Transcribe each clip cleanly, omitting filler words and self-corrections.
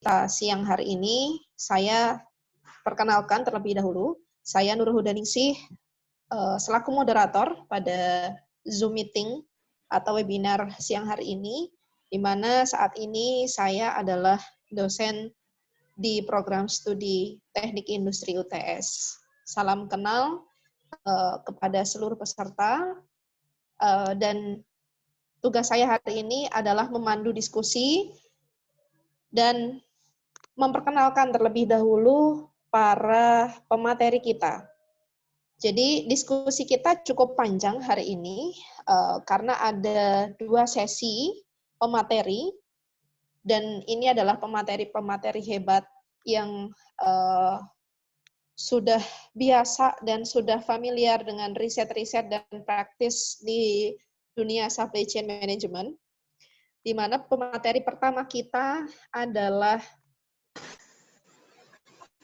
Siang hari ini, saya perkenalkan terlebih dahulu, saya Nurul Hudaningsih, selaku moderator pada Zoom meeting atau webinar siang hari ini, di mana saat ini saya adalah dosen di program studi Teknik Industri UTS. Salam kenal kepada seluruh peserta, dan tugas saya hari ini adalah memandu diskusi dan memperkenalkan terlebih dahulu para pemateri kita. Jadi diskusi kita cukup panjang hari ini karena ada 2 sesi pemateri, dan ini adalah pemateri-pemateri hebat yang sudah biasa dan sudah familiar dengan riset-riset dan praktis di dunia supply chain management, di mana pemateri pertama kita adalah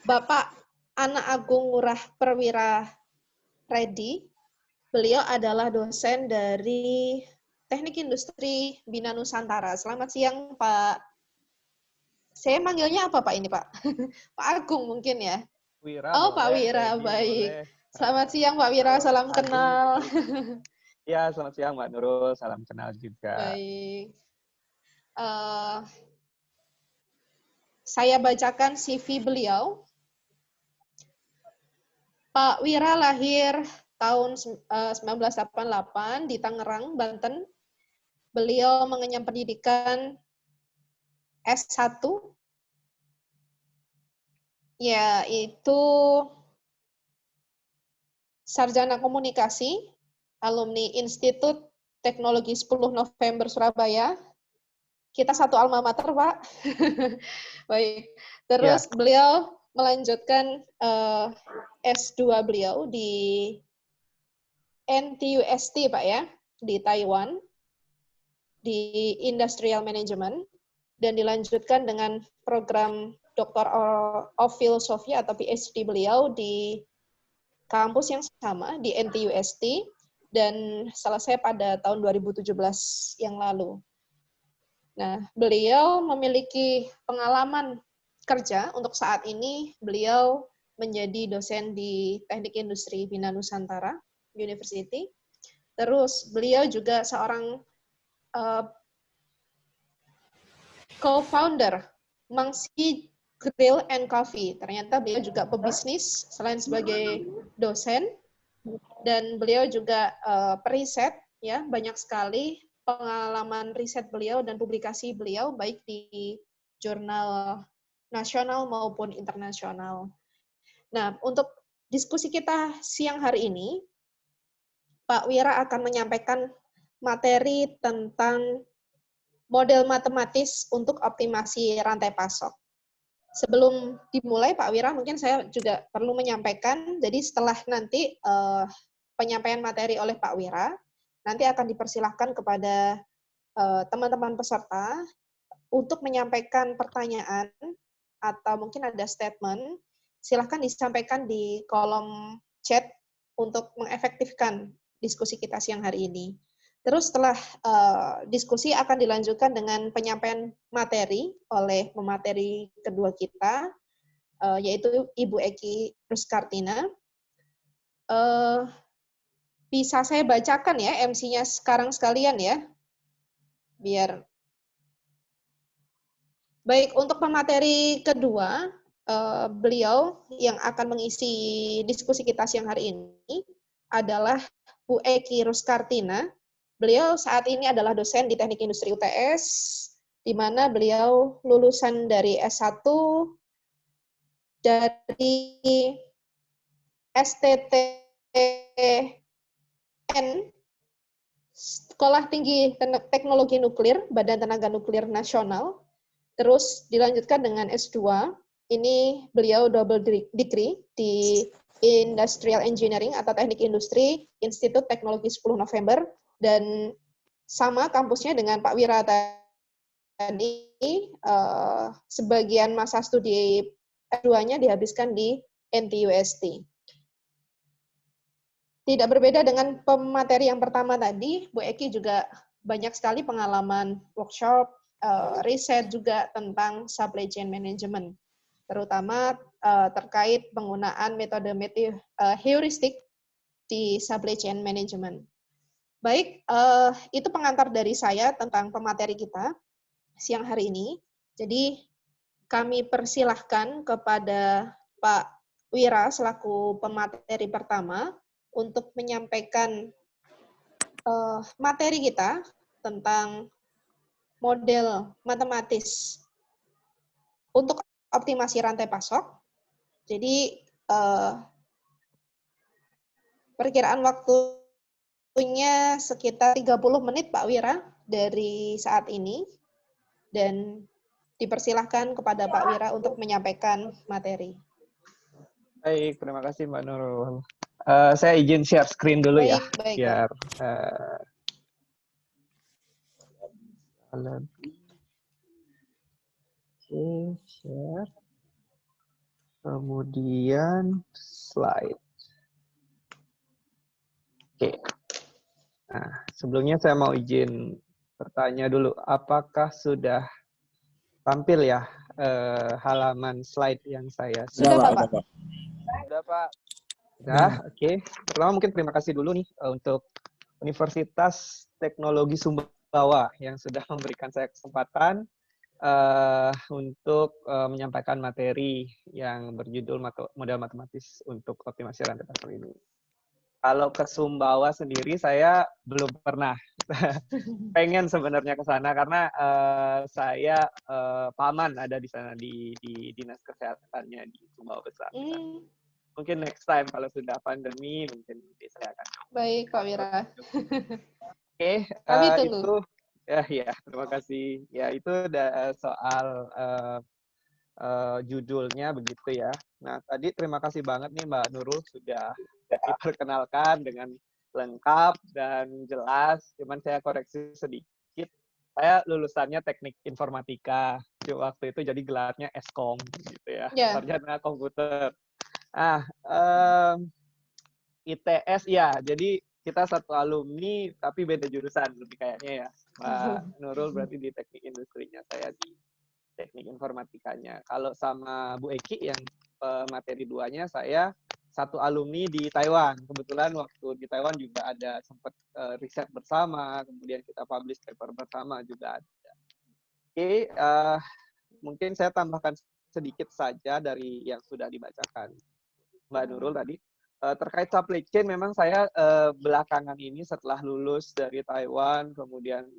Bapak Ana Agung Ngurah Perwira Reddy. Beliau adalah dosen dari Teknik Industri Bina Nusantara. Selamat siang, Pak. Saya manggilnya apa, Pak, ini, Pak? Pak Agung mungkin ya? Wira, Oh, boleh, Pak Wira, Reddy, baik. boleh. Selamat siang, Pak Wira. Salam kenal. Ya, selamat siang, Mbak Nurul. Salam kenal juga. Baik. Saya bacakan CV beliau. Pak Wira lahir tahun 1988 di Tangerang, Banten. Beliau mengenyam pendidikan S1, yaitu Sarjana Komunikasi, alumni Institut Teknologi 10 November Surabaya. Kita satu alma mater, Pak. Baik. Terus beliau melanjutkan S2 beliau di NTUST, Pak ya, di Taiwan, di Industrial Management, dan dilanjutkan dengan program Doctor of Philosophy atau PhD beliau di kampus yang sama, di NTUST, dan selesai pada tahun 2017 yang lalu. Nah, beliau memiliki pengalaman kerja. Untuk saat ini, beliau menjadi dosen di Teknik Industri Bina Nusantara University. Terus, beliau juga seorang co-founder Mangsi Grill and Coffee. Ternyata beliau juga pebisnis selain sebagai dosen, dan beliau juga periset, ya, banyak sekali pengalaman riset beliau dan publikasi beliau baik di jurnal nasional maupun internasional. Nah, untuk diskusi kita siang hari ini, Pak Wira akan menyampaikan materi tentang model matematis untuk optimasi rantai pasok. Sebelum dimulai, Pak Wira, mungkin saya juga perlu menyampaikan, jadi setelah nanti penyampaian materi oleh Pak Wira, nanti akan dipersilahkan kepada teman-teman peserta untuk menyampaikan pertanyaan atau mungkin ada statement, silahkan disampaikan di kolom chat untuk mengefektifkan diskusi kita siang hari ini. Terus setelah diskusi akan dilanjutkan dengan penyampaian materi oleh pemateri kedua kita, yaitu Ibu Eki Ruskartina. Bisa saya bacakan ya MC-nya sekarang sekalian ya, biar. Baik, untuk pemateri kedua, beliau yang akan mengisi diskusi kita siang hari ini adalah Bu Eki Ruskartina. Beliau saat ini adalah dosen di Teknik Industri UTS, di mana beliau lulusan dari S1 dari STTN, Sekolah Tinggi Teknologi Nuklir, Badan Tenaga Nuklir Nasional. Terus dilanjutkan dengan S2, ini beliau double degree di Industrial Engineering atau Teknik Industri, Institut Teknologi 10 November, dan sama kampusnya dengan Pak Wira tadi, sebagian masa studi S2-nya dihabiskan di NTUST. Tidak berbeda dengan pemateri yang pertama tadi, Bu Eki juga banyak sekali pengalaman workshop, riset juga tentang supply chain management, terutama terkait penggunaan metode heuristik di supply chain management. Baik, itu pengantar dari saya tentang pemateri kita siang hari ini. Jadi kami persilahkan kepada Pak Wira selaku pemateri pertama untuk menyampaikan materi kita tentang model matematis untuk optimasi rantai pasok. Jadi perkiraan waktunya sekitar 30 menit Pak Wira dari saat ini, dan dipersilahkan kepada Pak Wira untuk menyampaikan materi. Baik, terima kasih Mbak Nurul. Saya izin share screen dulu ya, Baik. biar Oke, share. Kemudian slide. Oke. Nah, sebelumnya saya mau izin bertanya dulu, apakah sudah tampil ya halaman slide yang saya Sudah, Pak. Sudah, Pak. Sudah, oke. Pertama mungkin terima kasih dulu nih untuk Universitas Teknologi Sumbawa yang sudah memberikan saya kesempatan untuk menyampaikan materi yang berjudul model matematis untuk optimasi rantai pasok ini. Kalau ke Sumbawa sendiri saya belum pernah. Pengen sebenarnya ke sana karena saya paman ada di sana di dinas kesehatannya di Sumbawa Besar. Mungkin next time kalau sudah pandemi mungkin saya akan. Baik, Pak Wira. Oke, Kami tunggu. itu ya terima kasih. Ya itu soal judulnya begitu ya. Nah tadi terima kasih banget nih Mbak Nurul sudah diperkenalkan dengan lengkap dan jelas. Cuman saya koreksi sedikit. Saya lulusannya teknik informatika. Waktu itu jadi gelarnya Eskom gitu ya. Sarjana komputer. Ah, ITS ya. Jadi kita satu alumni tapi beda jurusan lebih kayaknya ya. Mbak Nurul berarti di teknik industrinya, saya di teknik informatikanya. Kalau sama Bu Eki yang materi 2-nya saya satu alumni di Taiwan. Kebetulan waktu di Taiwan juga ada sempat riset bersama, kemudian kita publish paper bersama juga ada. Oke, mungkin saya tambahkan sedikit saja dari yang sudah dibacakan Mbak Nurul tadi. Terkait supply chain, memang saya belakangan ini setelah lulus dari Taiwan, kemudian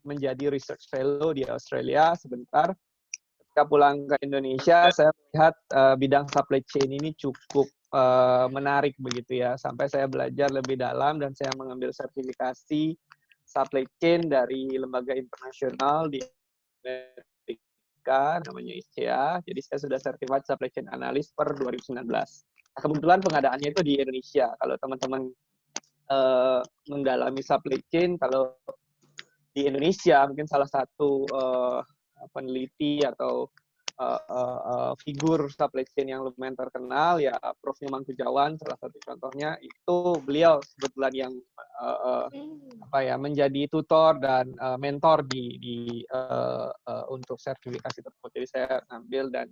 menjadi research fellow di Australia sebentar. Ketika pulang ke Indonesia, saya melihat bidang supply chain ini cukup menarik begitu ya. Sampai saya belajar lebih dalam dan saya mengambil sertifikasi supply chain dari lembaga internasional di Amerika, namanya ICEA. Jadi saya sudah certified supply chain analyst per 2019. Kebetulan pengadaannya itu di Indonesia. Kalau teman-teman mendalami supply chain, kalau di Indonesia mungkin salah satu peneliti atau figur supply chain yang lumayan terkenal ya Prof. Nyoman Tujawan, salah satu contohnya. Itu beliau kebetulan yang menjadi tutor dan mentor untuk sertifikasi tersebut. Jadi saya ambil dan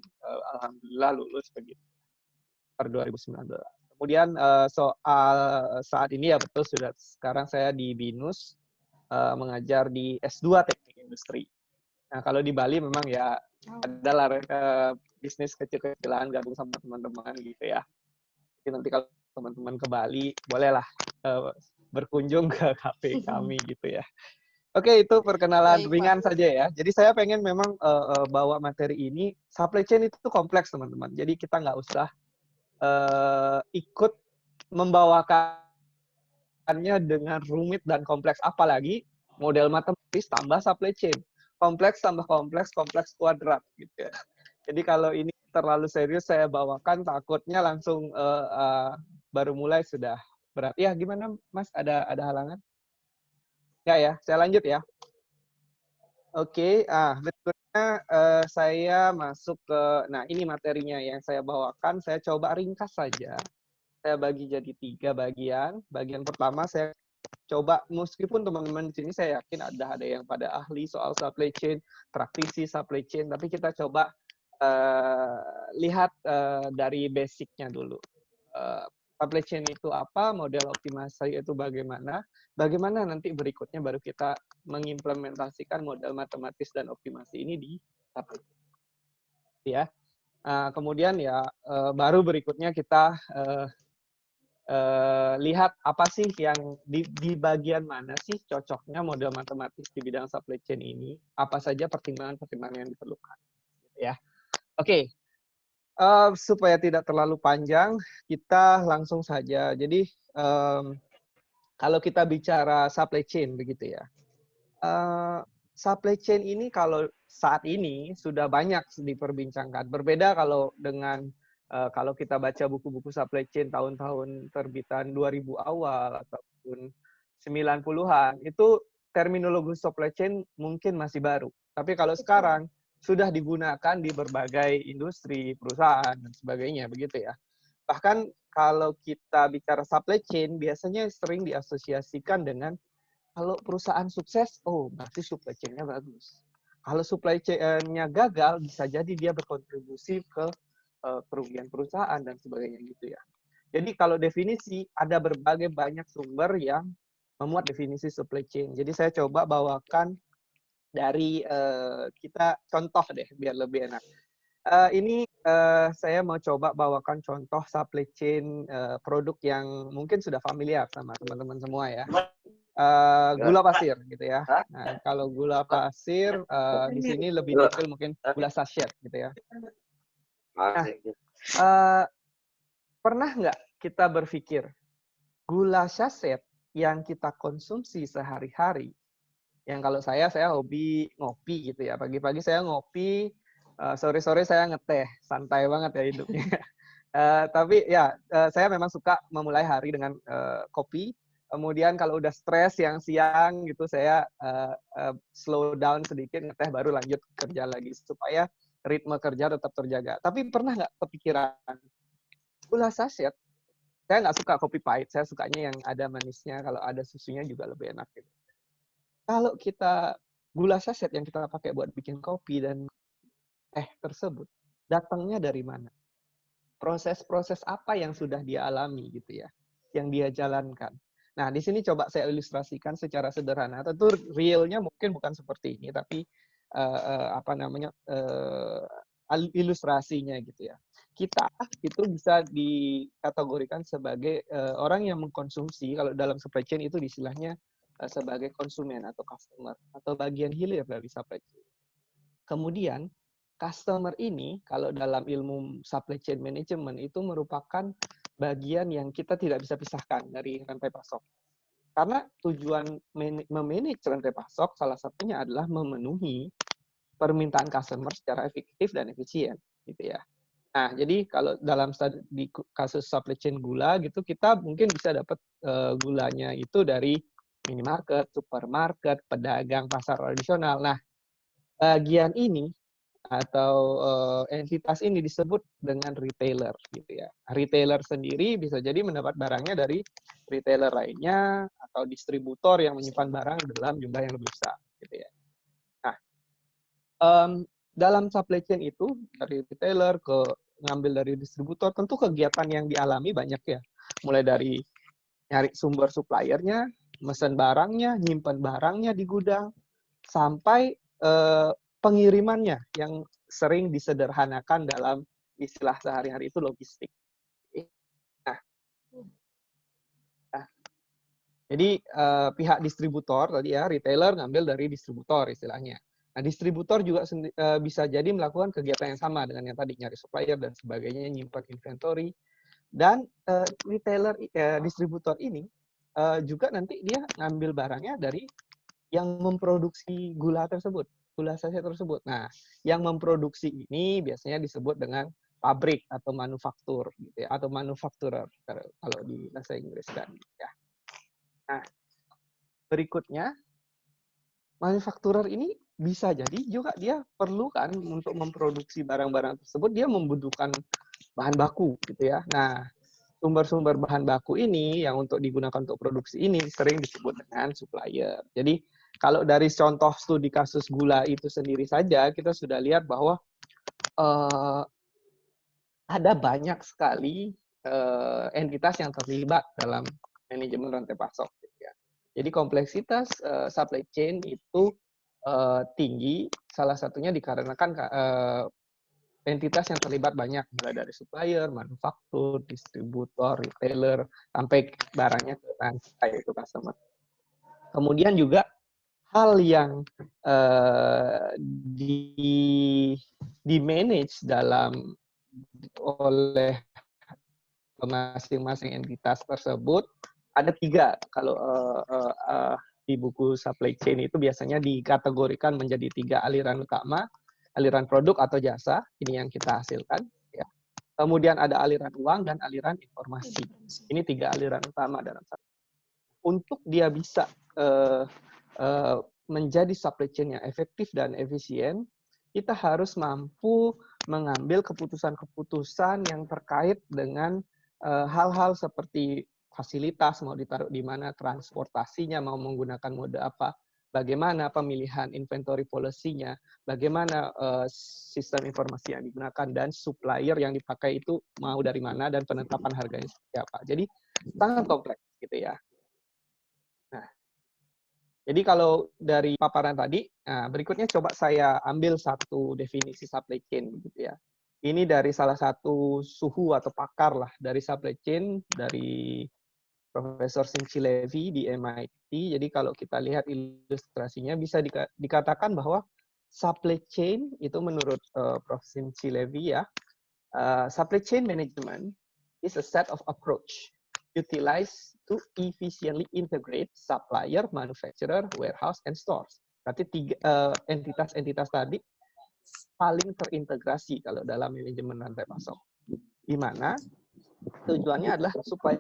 alhamdulillah lulus begitu per 2019. Kemudian soal saat ini ya betul sudah sekarang saya di BINUS mengajar di S2 Teknik Industri. Nah, kalau di Bali memang ya adalah bisnis kecil-kecilan gabung sama teman-teman gitu ya. Jadi nanti kalau teman-teman ke Bali bolehlah berkunjung ke kafe kami gitu ya. Oke, itu perkenalan ringan saja ya. Jadi saya pengen memang bawa materi ini, supply chain itu kompleks teman-teman. Jadi kita nggak usah ikut membawakannya dengan rumit dan kompleks, apalagi model matematis tambah supply chain, kompleks tambah kompleks, kompleks kuadrat gitu ya. Jadi kalau ini terlalu serius saya bawakan, takutnya langsung baru mulai sudah berat. Ya gimana Mas, ada halangan? Ya, saya lanjut ya. Oke, berikutnya saya masuk ke, nah ini materinya yang saya bawakan, saya coba ringkas saja. Saya bagi jadi 3 bagian. Bagian pertama saya coba, meskipun teman-teman di sini saya yakin ada yang pada ahli soal supply chain, praktisi supply chain, tapi kita coba lihat dari basicnya dulu. Supply chain itu apa, model optimasi itu bagaimana, bagaimana nanti berikutnya baru kita mengimplementasikan model matematis dan optimasi ini di supply chain. Ya. Kemudian ya baru berikutnya kita lihat apa sih yang di bagian mana sih cocoknya model matematis di bidang supply chain ini, apa saja pertimbangan-pertimbangan yang diperlukan. Ya. Oke. Supaya tidak terlalu panjang, kita langsung saja. Jadi kalau kita bicara supply chain begitu ya, supply chain ini kalau saat ini sudah banyak diperbincangkan. Berbeda kalau dengan kalau kita baca buku-buku supply chain tahun-tahun terbitan 2000 awal ataupun 90-an, itu terminologi supply chain mungkin masih baru. Tapi kalau sekarang sudah digunakan di berbagai industri, perusahaan, dan sebagainya, begitu ya. Bahkan kalau kita bicara supply chain, biasanya sering diasosiasikan dengan kalau perusahaan sukses, oh berarti supply chain-nya bagus. Kalau supply chain-nya gagal, bisa jadi dia berkontribusi ke kerugian perusahaan dan sebagainya gitu ya. Jadi kalau definisi, ada berbagai banyak sumber yang memuat definisi supply chain. Jadi saya coba bawakan dari kita contoh deh biar lebih enak. Ini saya mau coba bawakan contoh supply chain produk yang mungkin sudah familiar sama teman-teman semua ya. Gula pasir gitu ya. Nah, kalau gula pasir di sini lebih detail mungkin gula sachet gitu ya. Nah, pernah nggak kita berpikir gula sachet yang kita konsumsi sehari-hari, yang kalau saya hobi ngopi gitu ya. Pagi-pagi saya ngopi, sore-sore saya ngeteh, santai banget ya hidupnya. Tapi ya saya memang suka memulai hari dengan kopi. Kemudian kalau udah stres siang gitu saya slow down sedikit, ngeteh baru lanjut kerja lagi supaya ritme kerja tetap terjaga. Tapi pernah nggak kepikiran gula sachet? Saya nggak suka kopi pahit, saya sukanya yang ada manisnya. Kalau ada susunya juga lebih enak gitu. Kalau kita gula sachet yang kita pakai buat bikin kopi dan teh tersebut, datangnya dari mana? Proses-proses apa yang sudah dia alami gitu ya, yang dia jalankan. Nah, di sini coba saya ilustrasikan secara sederhana. Tentu realnya mungkin bukan seperti ini, tapi ilustrasinya gitu ya. Kita itu bisa dikategorikan sebagai orang yang mengkonsumsi, kalau dalam supply chain itu istilahnya sebagai konsumen atau customer atau bagian hilir dari supply chain. Kemudian customer ini kalau dalam ilmu supply chain management itu merupakan bagian yang kita tidak bisa pisahkan dari rantai pasok. Karena tujuan memanage rantai pasok salah satunya adalah memenuhi permintaan customer secara efektif dan efisien gitu ya. Nah, jadi kalau dalam di kasus supply chain gula gitu, kita mungkin bisa dapat gulanya itu dari minimarket, supermarket, pedagang pasar tradisional. Nah, bagian ini atau entitas ini disebut dengan retailer gitu ya. Retailer sendiri bisa jadi mendapat barangnya dari retailer lainnya atau distributor yang menyimpan barang dalam jumlah yang lebih besar gitu ya. Nah, dalam supply chain itu dari retailer ke ngambil dari distributor, tentu kegiatan yang dialami banyak ya. Mulai dari nyari sumber suppliernya, mesen barangnya, nyimpan barangnya di gudang, sampai pengirimannya yang sering disederhanakan dalam istilah sehari-hari itu logistik. Nah, jadi pihak distributor tadi ya, retailer ngambil dari distributor istilahnya. Nah, distributor juga bisa jadi melakukan kegiatan yang sama dengan yang tadi, nyari supplier dan sebagainya, nyimpan inventory. Dan retailer distributor ini juga nanti dia ngambil barangnya dari yang memproduksi gula tersebut, gula sachet tersebut. Nah, yang memproduksi ini biasanya disebut dengan pabrik atau manufaktur, gitu ya, atau manufacturer kalau di bahasa Inggris kan. Ya. Nah, berikutnya manufakturer ini bisa jadi juga dia perlu kan untuk memproduksi barang-barang tersebut, dia membutuhkan bahan baku, gitu ya. Nah, sumber-sumber bahan baku ini yang untuk digunakan untuk produksi ini sering disebut dengan supplier. Jadi kalau dari contoh studi kasus gula itu sendiri saja, kita sudah lihat bahwa ada banyak sekali entitas yang terlibat dalam manajemen rantai pasok. Gitu ya. Jadi kompleksitas supply chain itu tinggi, salah satunya dikarenakan entitas yang terlibat banyak, mulai dari supplier, manufaktur, distributor, retailer, sampai barangnya ke rantai itu customer. Kemudian juga hal yang di manage oleh masing-masing entitas tersebut ada 3. Kalau di buku supply chain itu biasanya dikategorikan menjadi 3 aliran utama, aliran produk atau jasa, ini yang kita hasilkan. Ya. Kemudian ada aliran uang dan aliran informasi. Ini 3 aliran utama dalam supply chain. Untuk dia bisa menjadi supply chain yang efektif dan efisien, kita harus mampu mengambil keputusan-keputusan yang terkait dengan hal-hal seperti fasilitas mau ditaruh di mana, transportasinya mau menggunakan mode apa, bagaimana pemilihan inventory policy-nya, bagaimana sistem informasi yang digunakan, dan supplier yang dipakai itu mau dari mana, dan penetapan harganya seperti apa. Jadi sangat kompleks gitu ya. Nah, jadi kalau dari paparan tadi, nah berikutnya coba saya ambil satu definisi supply chain gitu ya. Ini dari salah satu suhu atau pakar lah dari supply chain, dari Profesor Sincilevi di MIT. Jadi kalau kita lihat ilustrasinya bisa dikatakan bahwa supply chain itu menurut Prof. Sincilevi ya, supply chain management is a set of approach utilized to efficiently integrate supplier, manufacturer, warehouse, and stores. Berarti entitas-entitas tadi paling terintegrasi kalau dalam manajemen rantai pasok. Di mana tujuannya adalah supaya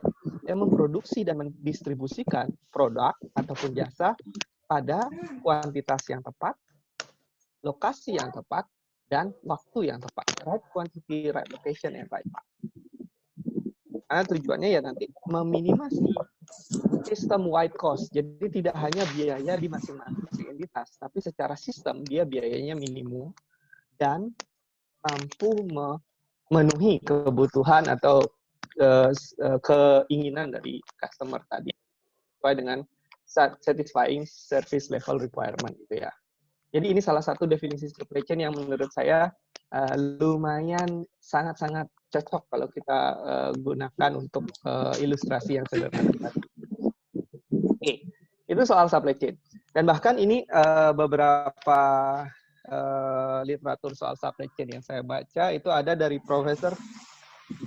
memproduksi dan mendistribusikan produk ataupun jasa pada kuantitas yang tepat, lokasi yang tepat, dan waktu yang tepat. Right quantity, right location, and right time. Karena tujuannya ya nanti meminimasi sistem wide cost. Jadi tidak hanya biaya di masing-masing entitas, tapi secara sistem dia biayanya minimum dan mampu memenuhi kebutuhan atau keinginan dari customer tadi sesuai dengan satisfying service level requirement gitu ya. Jadi ini salah satu definisi supply chain yang menurut saya lumayan sangat-sangat cocok kalau kita gunakan untuk ilustrasi yang sederhana. Oke, itu soal supply chain. Dan bahkan ini beberapa literatur soal supply chain yang saya baca itu ada dari Profesor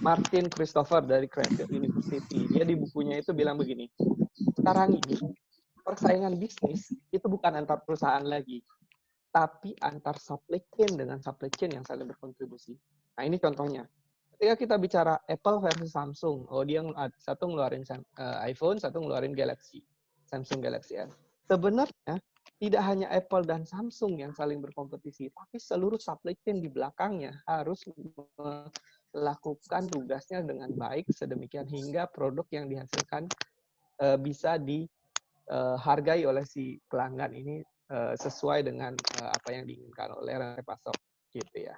Martin Christopher dari Cranfield University. Dia di bukunya itu bilang begini, sekarang ini persaingan bisnis itu bukan antar perusahaan lagi, tapi antar supply chain dengan supply chain yang saling berkontribusi. Nah ini contohnya. Ketika kita bicara Apple versus Samsung, dia satu ngeluarin iPhone, satu ngeluarin Galaxy, Samsung Galaxy S. Sebenarnya tidak hanya Apple dan Samsung yang saling berkompetisi, tapi seluruh supply chain di belakangnya harus melakukan tugasnya dengan baik sedemikian hingga produk yang dihasilkan bisa dihargai oleh si pelanggan ini sesuai dengan apa yang diinginkan oleh rantai pasok gitu ya.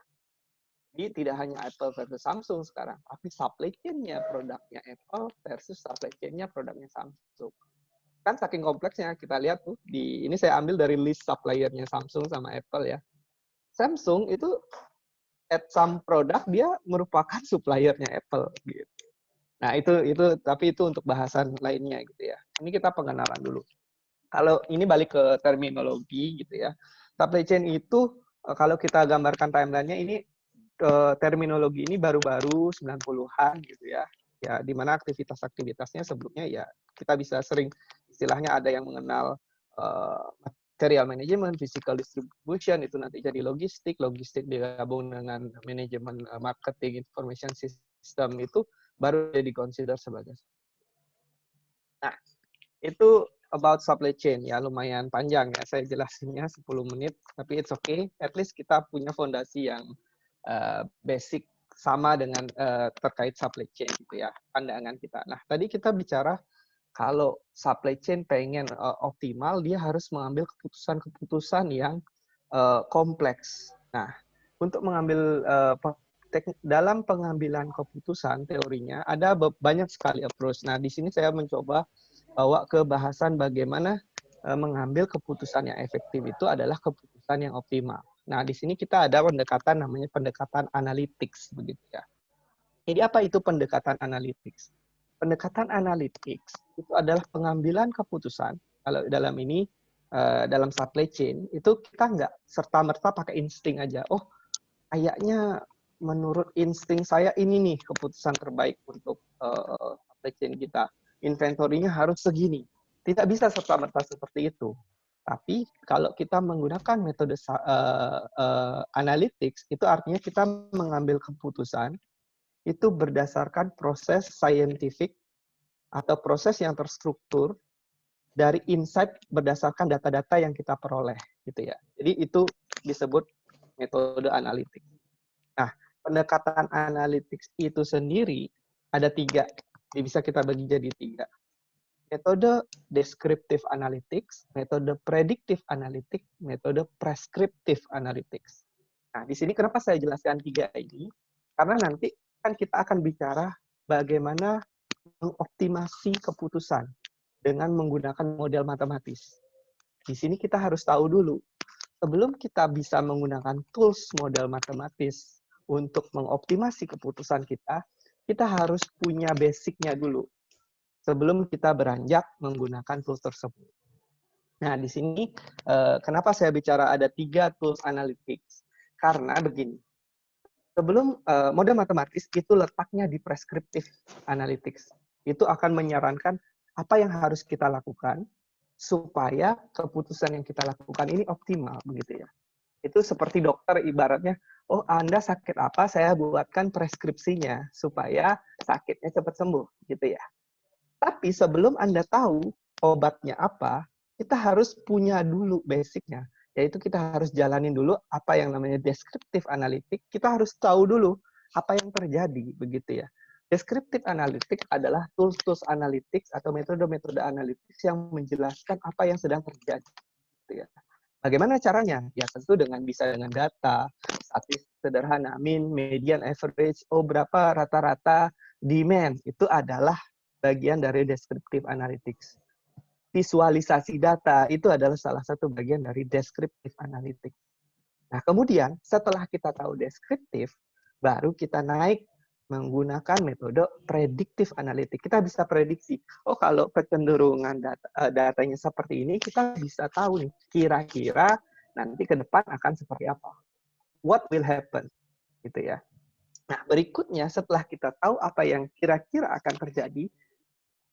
Jadi tidak hanya Apple versus Samsung sekarang, tapi supply chain-nya produknya Apple versus supply chain-nya produknya Samsung. Kan saking kompleksnya, kita lihat tuh ini saya ambil dari list supplier-nya Samsung sama Apple ya. Samsung itu at some product dia merupakan suppliernya Apple gitu. Nah, tapi itu untuk bahasan lainnya gitu ya. Ini kita pengenalan dulu. Kalau ini balik ke terminologi gitu ya. Supply chain itu kalau kita gambarkan timeline-nya ini terminologi ini baru-baru 90-an gitu ya. Ya, di mana aktivitas-aktivitasnya sebelumnya ya kita bisa sering istilahnya ada yang mengenal material management, physical distribution, itu nanti jadi logistik digabung dengan manajemen marketing, information system, itu baru jadi consider sebagai. Nah, itu about supply chain ya, lumayan panjang ya saya jelasinnya 10 menit, tapi it's okay, at least kita punya fondasi yang basic sama dengan terkait supply chain gitu ya, pandangan kita. Nah, tadi kita bicara kalau supply chain pengen optimal, dia harus mengambil keputusan-keputusan yang kompleks. Nah, untuk mengambil dalam pengambilan keputusan teorinya ada banyak sekali approach. Nah, di sini saya mencoba bawa ke bahasan bagaimana mengambil keputusan yang efektif itu adalah keputusan yang optimal. Nah, di sini kita ada pendekatan namanya pendekatan analytics begitu ya. Jadi apa itu pendekatan analytics? Pendekatan analytics itu adalah pengambilan keputusan. Kalau dalam ini dalam supply chain itu kita nggak serta-merta pakai insting aja. Oh, kayaknya menurut insting saya ini nih keputusan terbaik untuk supply chain kita. Inventorinya harus segini. Tidak bisa serta-merta seperti itu. Tapi kalau kita menggunakan metode analytics, itu artinya kita mengambil keputusan itu berdasarkan proses scientific atau proses yang terstruktur dari insight berdasarkan data-data yang kita peroleh, gitu ya. Jadi itu disebut metode analitik. Nah, pendekatan analytics itu sendiri ada 3, bisa kita bagi jadi 3. Metode descriptive analytics, metode predictive analytics, metode prescriptive analytics. Nah, di sini kenapa saya jelaskan 3 ini? Karena nanti kan kita akan bicara bagaimana mengoptimasi keputusan dengan menggunakan model matematis. Di sini kita harus tahu dulu, sebelum kita bisa menggunakan tools model matematis untuk mengoptimasi keputusan kita harus punya basicnya dulu sebelum kita beranjak menggunakan tools tersebut. Nah, di sini kenapa saya bicara ada 3 tools analytics? Karena begini, sebelum model matematis itu letaknya di prescriptive analytics. Itu akan menyarankan apa yang harus kita lakukan supaya keputusan yang kita lakukan ini optimal, begitu ya. Itu seperti dokter ibaratnya, oh Anda sakit apa, saya buatkan preskripsinya supaya sakitnya cepat sembuh, gitu ya. Tapi sebelum Anda tahu obatnya apa, kita harus punya dulu basicnya. Yaitu kita harus jalanin dulu apa yang namanya descriptive analytic. Kita harus tahu dulu apa yang terjadi, begitu ya. Descriptive analytics adalah tools-tools analytics atau metode-metode analytics yang menjelaskan apa yang sedang terjadi. Gitu ya. Bagaimana caranya? Ya tentu bisa dengan data, statistik sederhana, mean, median, average, berapa rata-rata demand. Itu adalah bagian dari descriptive analytics. Visualisasi data itu adalah salah satu bagian dari descriptive analytics. Nah, kemudian setelah kita tahu deskriptif, baru kita naik menggunakan metode predictive analytics. Kita bisa prediksi, oh kalau kecenderungan datanya seperti ini, kita bisa tahu nih, kira-kira nanti ke depan akan seperti apa. What will happen? Gitu ya. Nah, berikutnya setelah kita tahu apa yang kira-kira akan terjadi,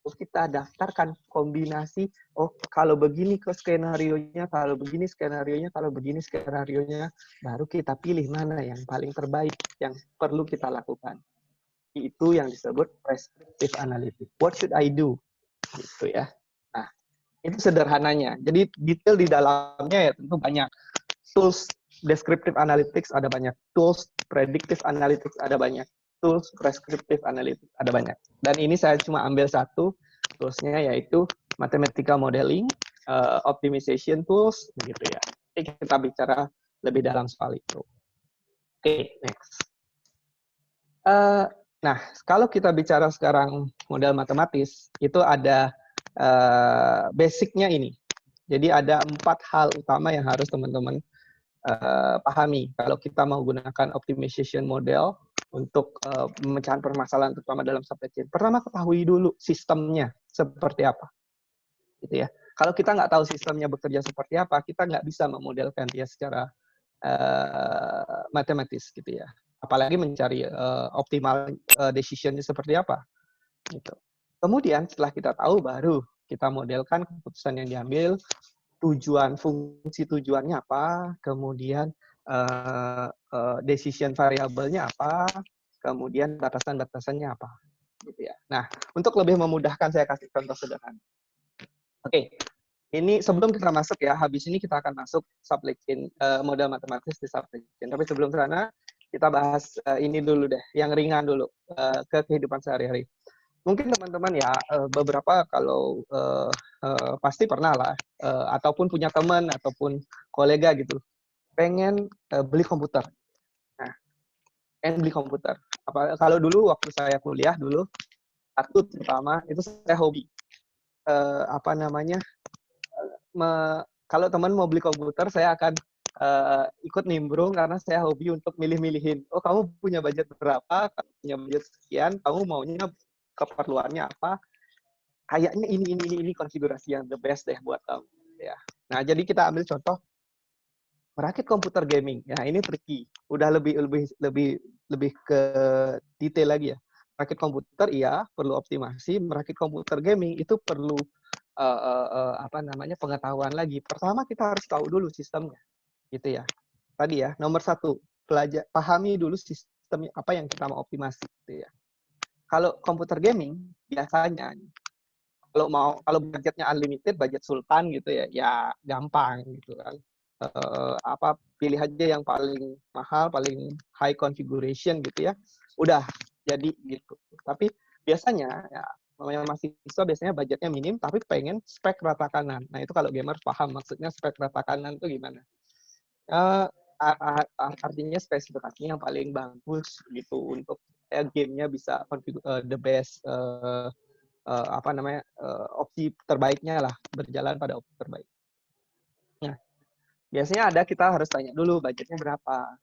terus kita daftarkan kombinasi, oh kalau begini ke skenario-nya, kalau begini skenario-nya, kalau begini skenario-nya, baru kita pilih mana yang paling terbaik, yang perlu kita lakukan. Itu yang disebut prescriptive analytics. What should I do? Gitu ya. Nah, itu sederhananya. Jadi detail di dalamnya ya tentu banyak. Tools descriptive analytics ada banyak. Tools predictive analytics ada banyak. Tools prescriptive analytics ada banyak. Dan ini saya cuma ambil satu toolsnya yaitu mathematical modeling, optimization tools, begitu ya. Jadi kita bicara lebih dalam soal itu. Oke, next. Nah, kalau kita bicara sekarang model matematis, itu ada basicnya ini. Jadi ada 4 hal utama yang harus teman-teman pahami kalau kita mau gunakan optimization model untuk pemecahan permasalahan terutama dalam supply chain. Pertama, ketahui dulu sistemnya seperti apa, gitu ya. Kalau kita nggak tahu sistemnya bekerja seperti apa, kita nggak bisa memodelkan dia secara matematis, gitu ya. Apalagi mencari optimal decision-nya seperti apa, gitu. Kemudian setelah kita tahu, baru kita modelkan keputusan yang diambil, tujuan, fungsi tujuannya apa, kemudian decision variabelnya apa, kemudian batasan-batasannya apa, gitu ya. Nah, untuk lebih memudahkan saya kasih contoh sederhana. Oke, ini sebelum kita masuk ya, habis ini kita akan masuk supply chain model matematis di supply chain. Tapi sebelum sana, kita bahas ini dulu deh, yang ringan dulu ke kehidupan sehari-hari. Mungkin teman-teman ya beberapa kalau pasti pernah lah ataupun punya teman ataupun kolega gitu pengen beli komputer. Nah, pengen beli komputer. Kalau dulu waktu saya kuliah dulu satu terutama itu saya hobi apa namanya kalau teman mau beli komputer saya akan ikut nimbrung karena saya hobi untuk milih-milihin. Oh, kamu punya budget berapa? Kamu punya budget sekian, kamu maunya keperluannya apa? Kayaknya ini konfigurasi yang the best deh buat kamu. Ya. Nah, jadi kita ambil contoh merakit komputer gaming. Ya, ini tricky. Udah lebih ke detail lagi ya. Merakit komputer iya perlu optimasi, merakit komputer gaming itu perlu apa namanya pengetahuan lagi. Pertama kita harus tahu dulu sistemnya, gitu ya. Tadi ya nomor satu pahami dulu sistem apa yang kita mau optimasi, gitu ya. Kalau komputer gaming biasanya kalau budgetnya unlimited, budget sultan gitu ya, ya gampang gitu kan. Apa pilih aja yang paling mahal, paling high configuration gitu ya. Udah jadi gitu. Tapi biasanya ya namanya mahasiswa biasanya budgetnya minim tapi pengen spek rata kanan. Nah, itu kalau gamers paham maksudnya spek rata kanan itu gimana. Artinya spesifikasinya yang paling bagus gitu untuk gamenya bisa the best apa namanya opsi terbaiknya lah, berjalan pada opsi terbaik. Nah, biasanya kita harus tanya dulu budgetnya berapa.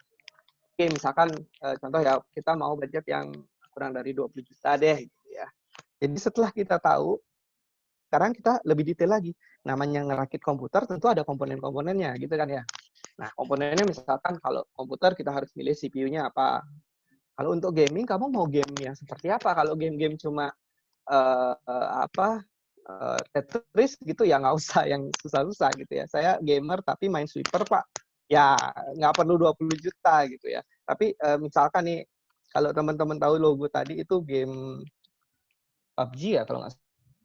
Oke, misalkan contoh ya kita mau budget yang kurang dari 20 juta deh gitu ya. Jadi setelah kita tahu, sekarang kita lebih detail lagi. Namanya ngerakit komputer tentu ada komponen-komponennya gitu kan ya. Nah, komponennya misalkan kalau komputer kita harus milih CPU-nya apa. Kalau untuk gaming kamu mau game yang seperti apa? Kalau game-game cuma Tetris gitu ya nggak usah yang susah-susah gitu ya. Saya gamer tapi main sweeper Pak. Ya nggak perlu 20 juta gitu ya. Tapi misalkan nih kalau teman-teman tahu logo tadi itu game PUBG ya kalau nggak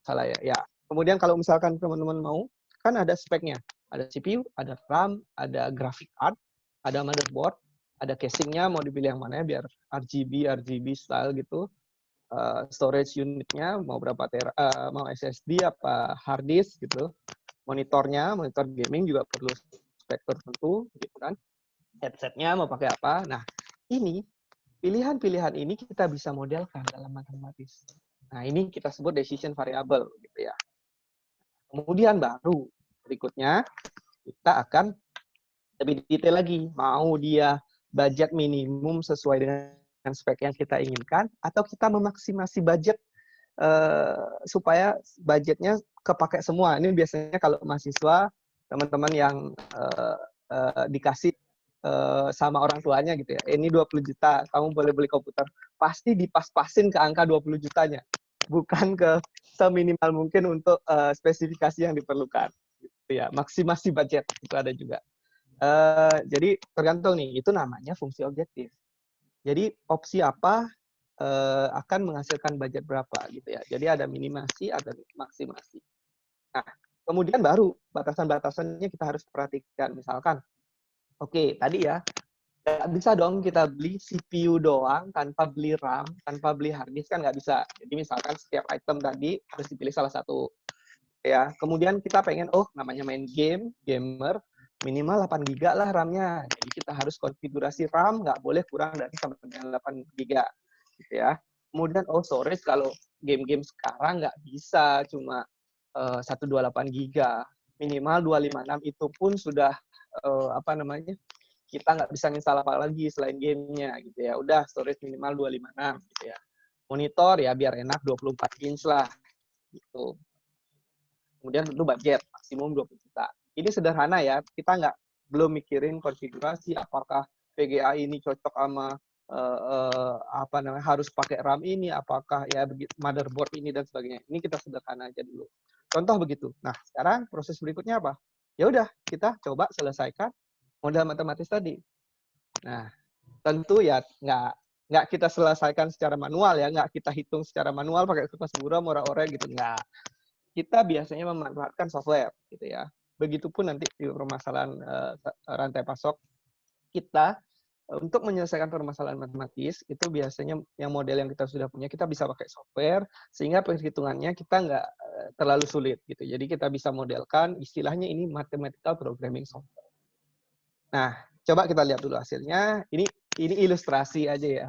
salah ya. Ya. Kemudian kalau misalkan teman-teman mau kan ada speknya. Ada CPU, ada RAM, ada graphic card, ada motherboard, ada casingnya mau dipilih yang mana ya biar RGB style gitu. Storage unitnya mau berapa mau SSD apa hard disk gitu, monitor gaming juga perlu spek tertentu gitu kan, headsetnya mau pakai apa. Nah, ini pilihan-pilihan ini kita bisa modelkan dalam matematis. Nah, ini kita sebut decision variable gitu ya. Kemudian baru berikutnya kita akan lebih detail lagi, mau dia budget minimum sesuai dengan spek yang kita inginkan atau kita memaksimasi budget supaya budgetnya kepakai semua. Ini biasanya kalau mahasiswa, teman-teman yang dikasih sama orang tuanya gitu ya. Ini 20 juta, kamu boleh beli komputer. Pasti dipas-pasin ke angka 20 jutanya. Bukan ke seminimal mungkin untuk spesifikasi yang diperlukan. Gitu ya. Maksimasi budget, itu ada juga. Jadi tergantung nih, itu namanya fungsi objektif. Jadi opsi apa akan menghasilkan budget berapa gitu ya. Jadi ada minimasi, ada maksimasi. Nah, kemudian baru batasan-batasannya kita harus perhatikan. Misalkan, oke, tadi ya, nggak bisa dong kita beli CPU doang tanpa beli RAM, tanpa beli hard disk kan nggak bisa. Jadi misalkan setiap item tadi harus dipilih salah satu. Ya, kemudian kita pengen, namanya main game, gamer, minimal 8 GB lah RAM-nya. Jadi kita harus konfigurasi RAM, nggak boleh kurang dari sampai dengan 8 GB. Gitu ya. Kemudian storage kalau game-game sekarang nggak bisa cuma 128 GB, minimal 256 itu pun sudah apa namanya kita nggak bisa install apa lagi selain gamenya gitu ya. Udah storage minimal 256 gitu ya. Monitor ya biar enak 24 inch lah gitu. Kemudian tentu budget maksimum 20 juta. Ini sederhana ya, kita belum mikirin konfigurasi apakah VGA ini cocok sama apa namanya harus pakai RAM ini, apakah ya motherboard ini dan sebagainya. Ini kita sederhana aja dulu. Contoh begitu. Nah, sekarang proses berikutnya apa? Ya udah, kita coba selesaikan model matematis tadi. Nah, tentu ya nggak kita selesaikan secara manual ya, nggak kita hitung secara manual pakai kertas buram ora-ora gitu, nggak. Kita biasanya memanfaatkan software gitu ya. Begitupun nanti di permasalahan rantai pasok kita untuk menyelesaikan permasalahan matematis itu biasanya yang model yang kita sudah punya kita bisa pakai software sehingga perhitungannya kita nggak terlalu sulit gitu. Jadi kita bisa modelkan istilahnya ini mathematical programming software. Nah, coba kita lihat dulu hasilnya. Ini ilustrasi aja ya.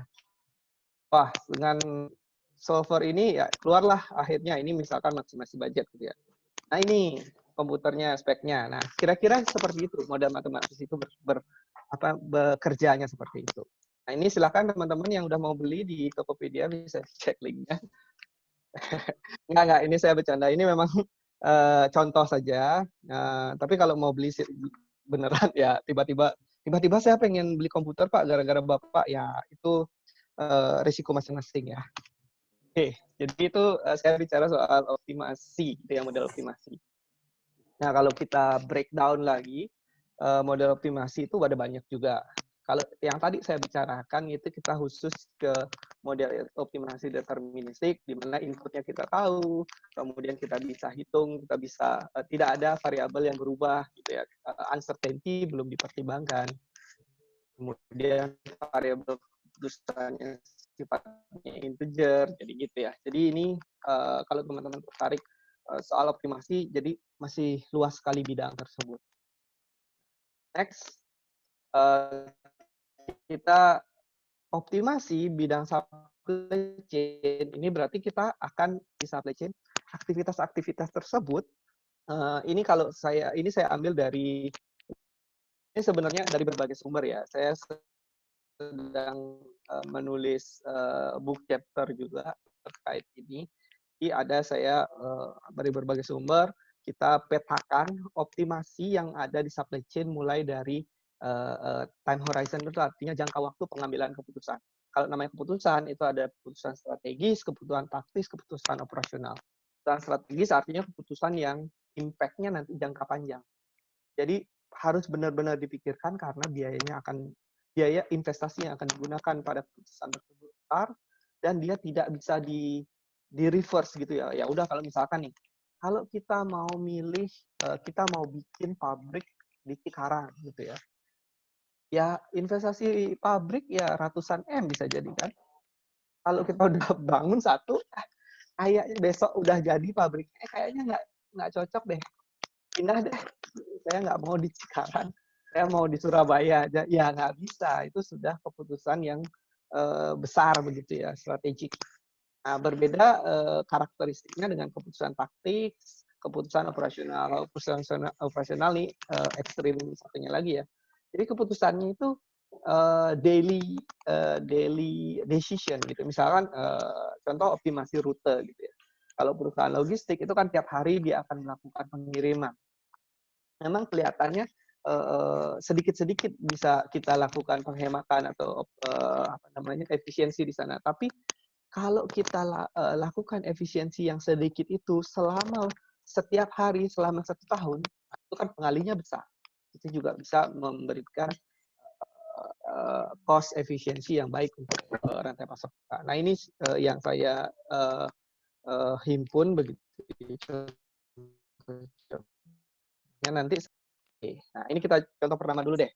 Wah, dengan solver ini ya keluarlah akhirnya ini misalkan maksimasi budget gitu ya. Nah, ini komputernya, speknya. Nah, kira-kira seperti itu model matematis itu bekerjanya seperti itu. Nah, ini silakan teman-teman yang udah mau beli di Tokopedia bisa cek linknya. Enggak, ini saya bercanda. Ini memang contoh saja. Tapi kalau mau beli beneran ya tiba-tiba saya pengen beli komputer Pak gara-gara Bapak ya itu risiko masing-masing ya. Oke, jadi itu saya bicara soal optimasi, itu ya model optimasi. Nah, kalau kita breakdown lagi, model optimasi itu ada banyak juga. Kalau yang tadi saya bicarakan itu kita khusus ke model optimasi deterministik, di mana inputnya kita tahu, kemudian kita bisa hitung, kita bisa tidak ada variabel yang berubah, gitu ya. Uncertainty belum dipertimbangkan. Kemudian variabel keputusannya sifatnya integer, jadi gitu ya. Jadi ini kalau teman-teman tertarik soal optimasi, jadi masih luas sekali bidang tersebut. Next, kita optimasi bidang supply chain. Ini berarti kita akan di supply chain aktivitas-aktivitas tersebut. Ini kalau saya ambil dari ini sebenarnya dari berbagai sumber ya. Saya sedang menulis book chapter juga terkait ini. Jadi ada saya dari berbagai sumber kita petakan optimasi yang ada di supply chain mulai dari time horizon itu artinya jangka waktu pengambilan keputusan. Kalau namanya keputusan itu ada keputusan strategis, keputusan taktis, keputusan operasional. Keputusan strategis artinya keputusan yang impact-nya nanti jangka panjang. Jadi harus benar-benar dipikirkan karena biaya investasi yang akan digunakan pada keputusan tersebut besar dan dia tidak bisa di reverse gitu ya. Ya udah kalau misalkan nih, kalau kita mau milih, kita mau bikin pabrik di Cikarang gitu ya. Ya investasi pabrik ya ratusan M bisa jadi kan. Kalau kita udah bangun satu, kayaknya besok udah jadi pabriknya, kayaknya nggak cocok deh. Pindah deh. Saya nggak mau di Cikarang, saya mau di Surabaya aja. Ya nggak bisa, itu sudah keputusan yang besar begitu ya, strategik. Nah, berbeda karakteristiknya dengan keputusan taktik, keputusan operasional. Keputusan operasional nih ekstrim satunya lagi ya. Jadi keputusannya itu daily decision gitu. Misalkan contoh optimasi rute gitu ya. Kalau perusahaan logistik itu kan tiap hari dia akan melakukan pengiriman. Memang kelihatannya sedikit-sedikit bisa kita lakukan penghematan atau efisiensi di sana. Tapi kalau kita lakukan efisiensi yang sedikit itu selama setiap hari selama 1 tahun, itu kan pengalinya besar. Itu juga bisa memberikan cost efisiensi yang baik untuk rantai pasok kita. Nah ini yang saya himpun begitu. Nanti, nah ini kita contoh pertama dulu deh.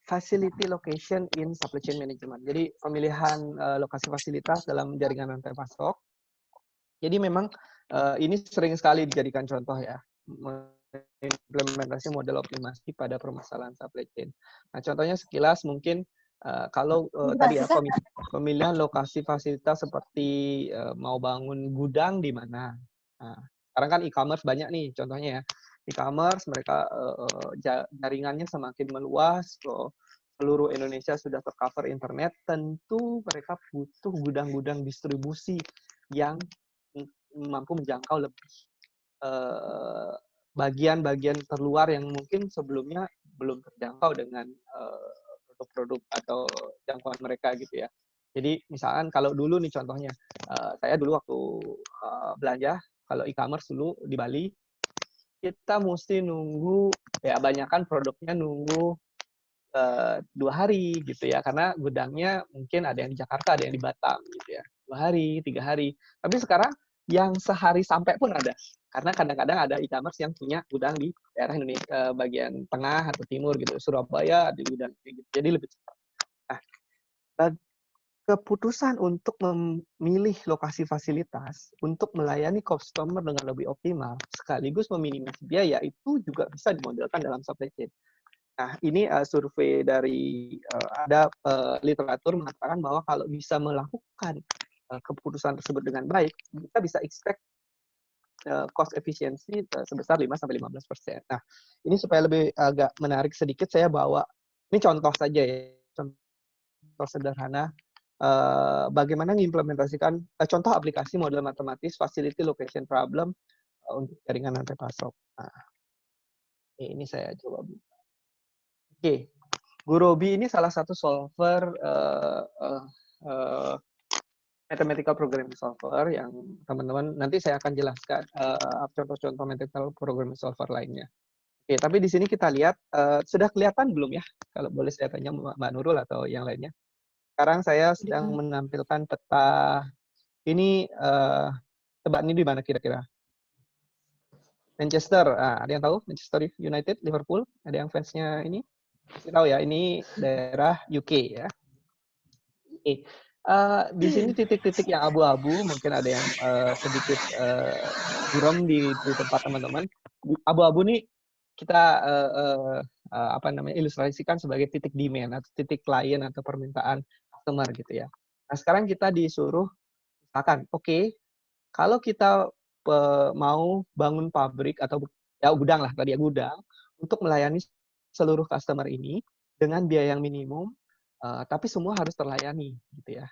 Facility location in supply chain management. Jadi pemilihan lokasi fasilitas dalam jaringan rantai pasok. Jadi memang ini sering sekali dijadikan contoh ya, implementasi model optimasi pada permasalahan supply chain. Nah contohnya sekilas mungkin kalau tadi ya pemilihan lokasi fasilitas seperti mau bangun gudang di mana. Nah, sekarang kan e-commerce banyak nih contohnya ya. E-commerce mereka jaringannya semakin meluas, seluruh Indonesia sudah tercover internet, tentu mereka butuh gudang-gudang distribusi yang mampu menjangkau lebih bagian-bagian terluar yang mungkin sebelumnya belum terjangkau dengan produk-produk atau jangkauan mereka gitu ya. Jadi misalkan kalau dulu nih contohnya, saya dulu waktu belanja, kalau e-commerce dulu di Bali, kita mesti nunggu, ya banyakan produknya nunggu 2 hari gitu ya, karena gudangnya mungkin ada yang di Jakarta, ada yang di Batam gitu ya, 2 hari, 3 hari. Tapi sekarang yang sehari sampai pun ada. Karena kadang-kadang ada e-commerce yang punya gudang di daerah Indonesia bagian tengah atau timur gitu, Surabaya di gudang gitu. Jadi lebih cepat. Nah, keputusan untuk memilih lokasi fasilitas untuk melayani customer dengan lebih optimal sekaligus meminimasi biaya itu juga bisa dimodelkan dalam supply chain. Nah, ini survei dari ada literatur mengatakan bahwa kalau bisa melakukan keputusan tersebut dengan baik, kita bisa expect cost efficiency sebesar 5-15%. Nah, ini supaya lebih agak menarik sedikit, saya bawa, ini contoh saja ya, contoh sederhana, bagaimana mengimplementasikan contoh aplikasi model matematis facility location problem untuk jaringan rantai pasok. Nah, ini saya coba buka. Oke, Gurobi ini salah satu solver mathematical programming solver yang teman-teman nanti saya akan jelaskan contoh-contoh mathematical programming solver lainnya. Oke, tapi di sini kita lihat sudah kelihatan belum ya? Kalau boleh saya tanya Mbak Nurul atau yang lainnya. Sekarang saya sedang menampilkan peta ini. Tebak ini di mana kira-kira? Manchester. Ada yang tahu? Manchester United, Liverpool. Ada yang fansnya ini? Saya tahu ya. Ini daerah UK ya. Oke. Di sini titik-titik yang abu-abu, mungkin ada yang sedikit buram di tempat teman-teman. Abu-abu nih kita ilustrasikan sebagai titik demand atau titik klien atau permintaan customer gitu ya. Nah, sekarang kita disuruh misalkan, oke, kalau kita mau bangun pabrik atau ya gudang lah tadi ya, gudang untuk melayani seluruh customer ini dengan biaya yang minimum, tapi semua harus terlayani gitu ya.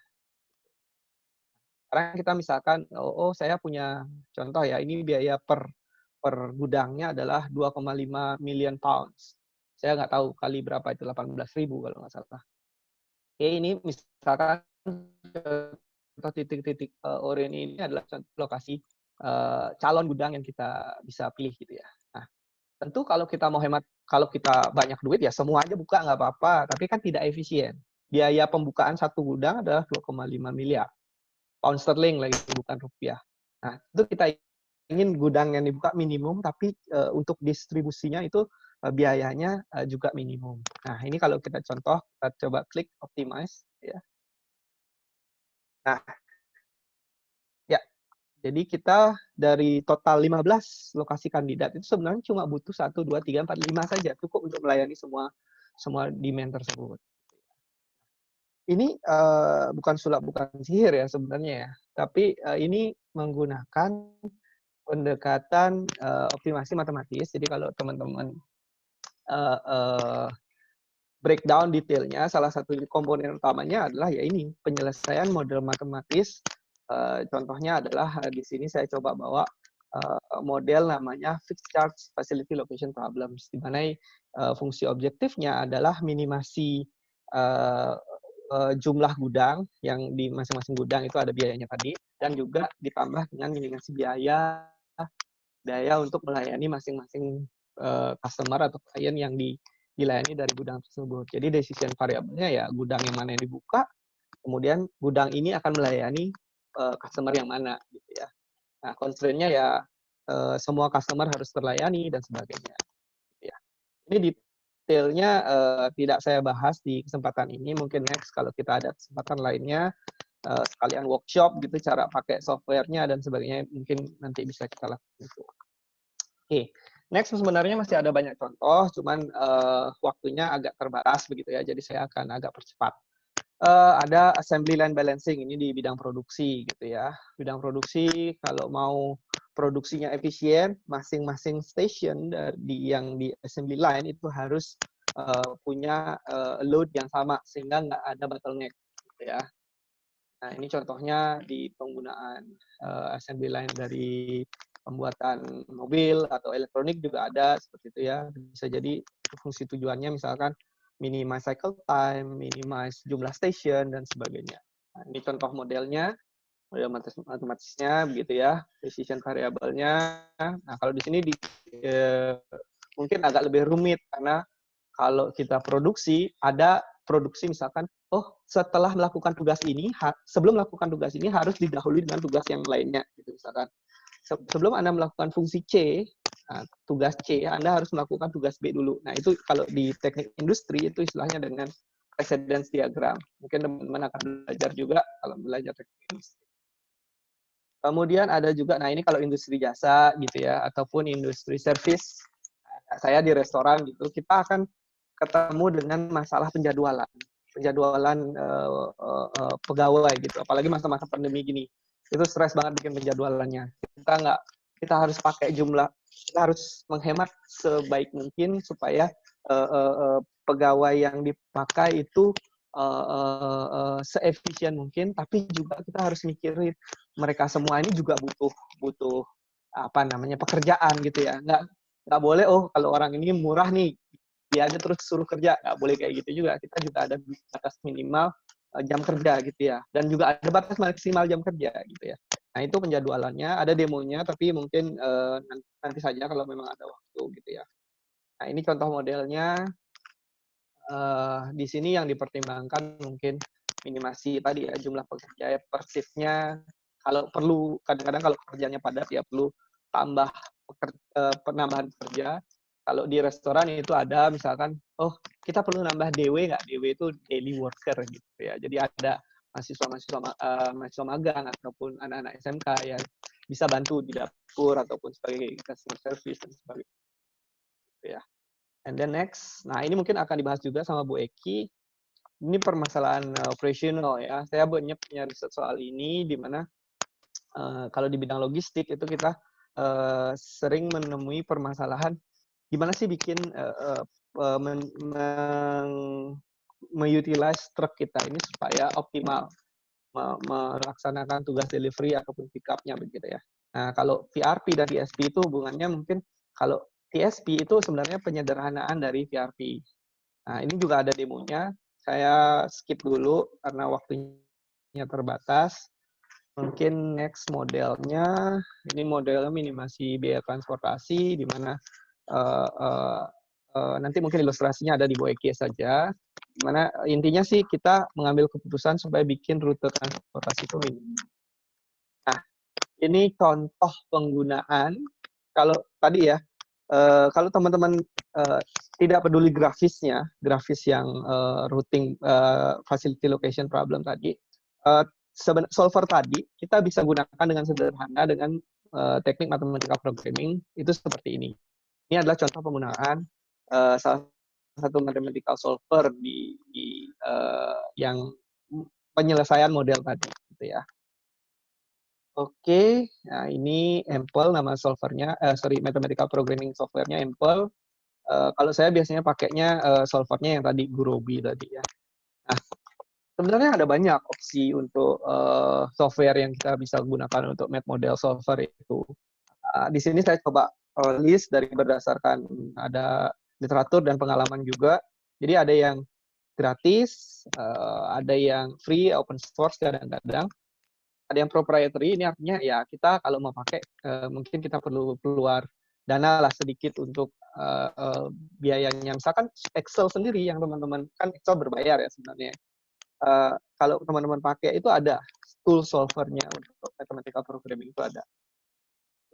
Sekarang kita misalkan, saya punya contoh ya, ini biaya per gudangnya adalah 2,5 million pounds. Saya nggak tahu kali berapa itu, 18.000 kalau nggak salah. Oke, ini misalkan contoh titik-titik Oren ini adalah lokasi calon gudang yang kita bisa pilih gitu ya. Nah, tentu kalau kita mau hemat, kalau kita banyak duit ya semua aja buka nggak apa-apa, tapi kan tidak efisien. Biaya pembukaan satu gudang adalah 2,5 miliar pound sterling lagi, bukan rupiah. Nah, itu kita ingin gudang yang dibuka minimum, tapi untuk distribusinya itu biayanya juga minimum. Nah, ini kalau kita contoh, kita coba klik optimize ya. Nah, ya. Jadi kita dari total 15 lokasi kandidat itu sebenarnya cuma butuh 1, 2, 3, 4, 5 saja cukup untuk melayani semua demand tersebut. Ini bukan sulap, bukan sihir ya sebenarnya ya, tapi ini menggunakan pendekatan optimasi matematis. Jadi kalau teman-teman breakdown detailnya, salah satu komponen utamanya adalah ya ini penyelesaian model matematis. Contohnya adalah di sini saya coba bawa model namanya fixed charge facility location problems, di mana fungsi objektifnya adalah minimasi jumlah gudang yang di masing-masing gudang itu ada biayanya tadi, dan juga ditambah dengan minimasi biaya untuk melayani masing-masing customer atau klien yang dilayani dari gudang tersebut. Jadi decision variabelnya ya gudang yang mana yang dibuka, kemudian gudang ini akan melayani customer yang mana gitu ya. Nah, constraint-nya ya semua customer harus terlayani dan sebagainya. Gitu ya. Ini detailnya tidak saya bahas di kesempatan ini. Mungkin next kalau kita ada kesempatan lainnya sekalian workshop gitu, cara pakai softwarenya dan sebagainya, mungkin nanti bisa kita lakukan itu. Oke, next sebenarnya masih ada banyak contoh, cuman waktunya agak terbatas begitu ya, jadi saya akan agak percepat. Ada assembly line balancing, ini di bidang produksi gitu ya. Bidang produksi kalau mau produksinya efisien, masing-masing station yang di assembly line itu harus punya load yang sama sehingga nggak ada bottleneck gitu ya. Nah, ini contohnya di penggunaan assembly line dari pembuatan mobil atau elektronik juga ada seperti itu ya. Bisa jadi fungsi tujuannya misalkan minimize cycle time, minimize jumlah station, dan sebagainya. Nah, ini contoh modelnya, model matematisnya begitu ya, decision variabelnya. Nah, kalau di sini mungkin agak lebih rumit, karena kalau kita produksi, ada produksi misalkan oh setelah melakukan tugas ini, sebelum melakukan tugas ini harus didahului dengan tugas yang lainnya. Gitu, misalkan sebelum Anda melakukan fungsi C, tugas C, Anda harus melakukan tugas B dulu. Nah, itu kalau di teknik industri itu istilahnya dengan precedence diagram. Mungkin teman-teman akan belajar juga kalau belajar teknik industri. Kemudian ada juga, nah ini kalau industri jasa gitu ya, ataupun industri service, saya di restoran gitu, kita akan ketemu dengan masalah penjadwalan pegawai gitu, apalagi masa-masa pandemi gini, itu stres banget bikin penjadwalannya. Kita harus pakai jumlah, kita harus menghemat sebaik mungkin supaya pegawai yang dipakai itu seefisien mungkin, tapi juga kita harus mikirin mereka semua ini juga butuh apa namanya pekerjaan gitu ya. Nggak boleh kalau orang ini murah nih dia aja terus suruh kerja, nggak boleh kayak gitu juga. Kita juga ada batas minimal jam kerja gitu ya, dan juga ada batas maksimal jam kerja gitu ya. Nah itu penjadwalannya, ada demonya, tapi mungkin nanti saja kalau memang ada waktu gitu ya. Nah ini contoh modelnya. Di sini yang dipertimbangkan mungkin minimasi tadi ya, jumlah pekerja per shift-nya. Kalau perlu, kadang-kadang kalau kerjanya padat ya perlu tambah penambahan pekerja. Kalau di restoran itu ada misalkan, kita perlu nambah DW nggak? DW itu daily worker gitu ya. Jadi ada mahasiswa magang ataupun anak-anak SMK yang bisa bantu di dapur ataupun sebagai customer service dan sebagainya. Gitu ya. And then next, nah ini mungkin akan dibahas juga sama Bu Eki. Ini permasalahan operational ya. Saya banyak punya riset soal ini, di mana kalau di bidang logistik itu kita sering menemui permasalahan gimana sih bikin mengutilize truk kita ini supaya optimal melaksanakan tugas delivery ataupun pick up-nya begitu ya. Nah, kalau VRP dan TSP itu hubungannya mungkin kalau TSP itu sebenarnya penyederhanaan dari VRP. Nah, ini juga ada demonya. Saya skip dulu karena waktunya terbatas. Mungkin next modelnya, ini modelnya minimasi biaya transportasi, di mana nanti mungkin ilustrasinya ada di Bu Eki saja. Di mana intinya sih kita mengambil keputusan supaya bikin rute transportasi itu minim. Nah, ini contoh penggunaan. Kalau tadi ya, kalau teman-teman tidak peduli grafisnya, grafis yang routing facility location problem tadi, solver tadi kita bisa gunakan dengan sederhana dengan teknik matematika programming itu seperti ini. Ini adalah contoh penggunaan salah satu mathematical solver di yang penyelesaian model tadi, gitu ya. Oke, nah ini Ample nama solvernya, mathematical programming software-nya Ample. Kalau saya biasanya pakainya solvernya yang tadi Gurobi tadi ya. Nah, sebenarnya ada banyak opsi untuk software yang kita bisa gunakan untuk math model solver itu. Di sini saya coba list dari berdasarkan ada literatur dan pengalaman juga. Jadi ada yang gratis, ada yang free, open source kadang-kadang. Ada yang proprietary, ini artinya ya kita kalau mau pakai mungkin kita perlu keluar dana lah sedikit untuk biayanya. Misalkan Excel sendiri yang teman-teman, kan Excel berbayar ya sebenarnya. Kalau teman-teman pakai itu ada tool solvernya untuk mathematical programming itu ada.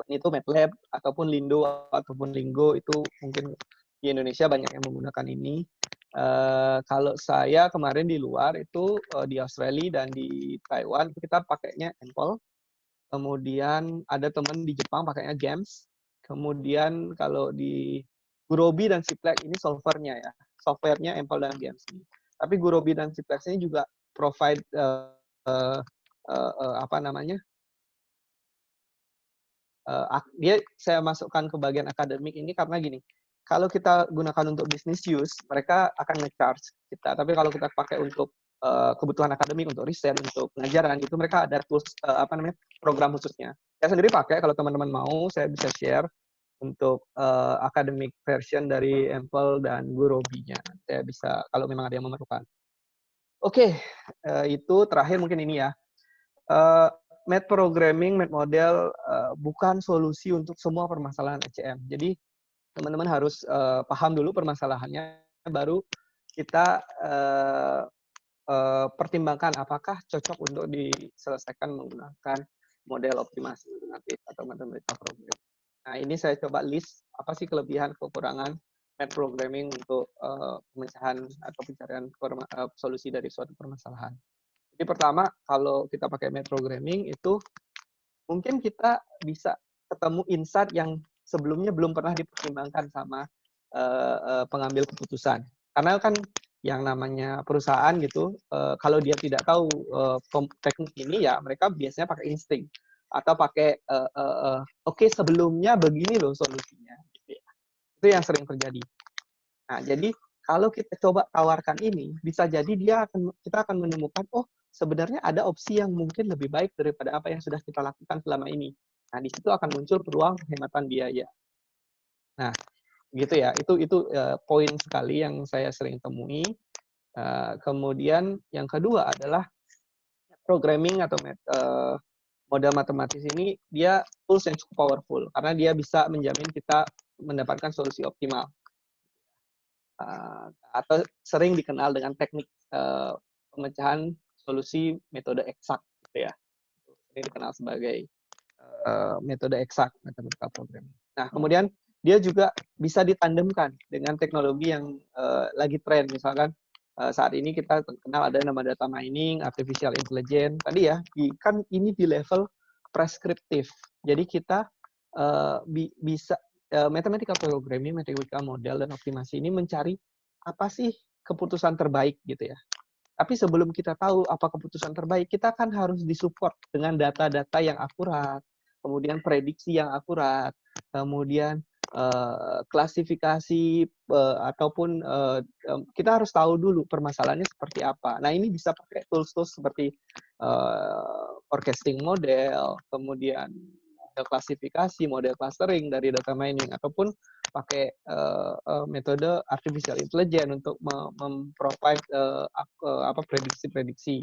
Itu MATLAB ataupun Lindo ataupun Lingo itu mungkin di Indonesia banyak yang menggunakan ini. Kalau saya kemarin di luar itu di Australia dan di Taiwan itu kita pakainya Ample. Kemudian ada teman di Jepang pakainya GAMS. Kemudian kalau di Gurobi dan Ciplex ini solvernya ya, softwarenya Ample dan GAMS ini. Tapi Gurobi dan Ciplex ini juga provide apa namanya? Dia saya masukkan ke bagian akademik ini karena gini, kalau kita gunakan untuk business use, mereka akan nge-charge kita. Tapi kalau kita pakai untuk kebutuhan akademik, untuk riset, untuk pengajaran, itu mereka ada tools, program khususnya. Saya sendiri pakai, kalau teman-teman mau, saya bisa share untuk academic version dari Ample dan Gurobi-nya. Saya bisa, kalau memang ada yang memerlukan. Oke, itu terakhir mungkin ini ya. Math programming, math model bukan solusi untuk semua permasalahan ECM. Jadi teman-teman harus paham dulu permasalahannya, baru kita pertimbangkan apakah cocok untuk diselesaikan menggunakan model optimasi matematis atau matematika program. Nah, ini saya coba list apa sih kelebihan kekurangan net programming untuk pemecahan atau pencarian solusi dari suatu permasalahan. Jadi pertama, kalau kita pakai net programming itu mungkin kita bisa ketemu insight yang sebelumnya belum pernah dipertimbangkan sama pengambil keputusan. Karena kan yang namanya perusahaan gitu, kalau dia tidak tahu teknik ini ya mereka biasanya pakai insting atau pakai oke, sebelumnya begini loh solusinya. Gitu ya. Itu yang sering terjadi. Nah, jadi kalau kita coba tawarkan ini, bisa jadi kita akan menemukan, oh sebenarnya ada opsi yang mungkin lebih baik daripada apa yang sudah kita lakukan selama ini. Nah, di situ akan muncul peluang penghematan biaya. Nah, gitu ya. Itu poin sekali yang saya sering temui. Kemudian yang kedua adalah programming atau model matematis ini dia tools yang cukup powerful karena dia bisa menjamin kita mendapatkan solusi optimal. Atau sering dikenal dengan teknik pemecahan solusi metode eksak, gitu ya. Sering dikenal sebagai metode eksak matematika programming. Nah, kemudian dia juga bisa ditandemkan dengan teknologi yang lagi tren, misalkan saat ini kita kenal ada nama data mining, artificial intelligence. Tadi ya, kan ini di level preskriptif. Jadi kita bisa matematika programming, matematika model dan optimasi ini mencari apa sih keputusan terbaik gitu ya. Tapi sebelum kita tahu apa keputusan terbaik, kita kan harus disupport dengan data-data yang akurat, kemudian prediksi yang akurat, kemudian klasifikasi ataupun kita harus tahu dulu permasalahannya seperti apa. Nah, ini bisa pakai tools-tools seperti forecasting model, kemudian model klasifikasi, model clustering dari data mining, ataupun pakai metode artificial intelligence untuk memprovide prediksi-prediksi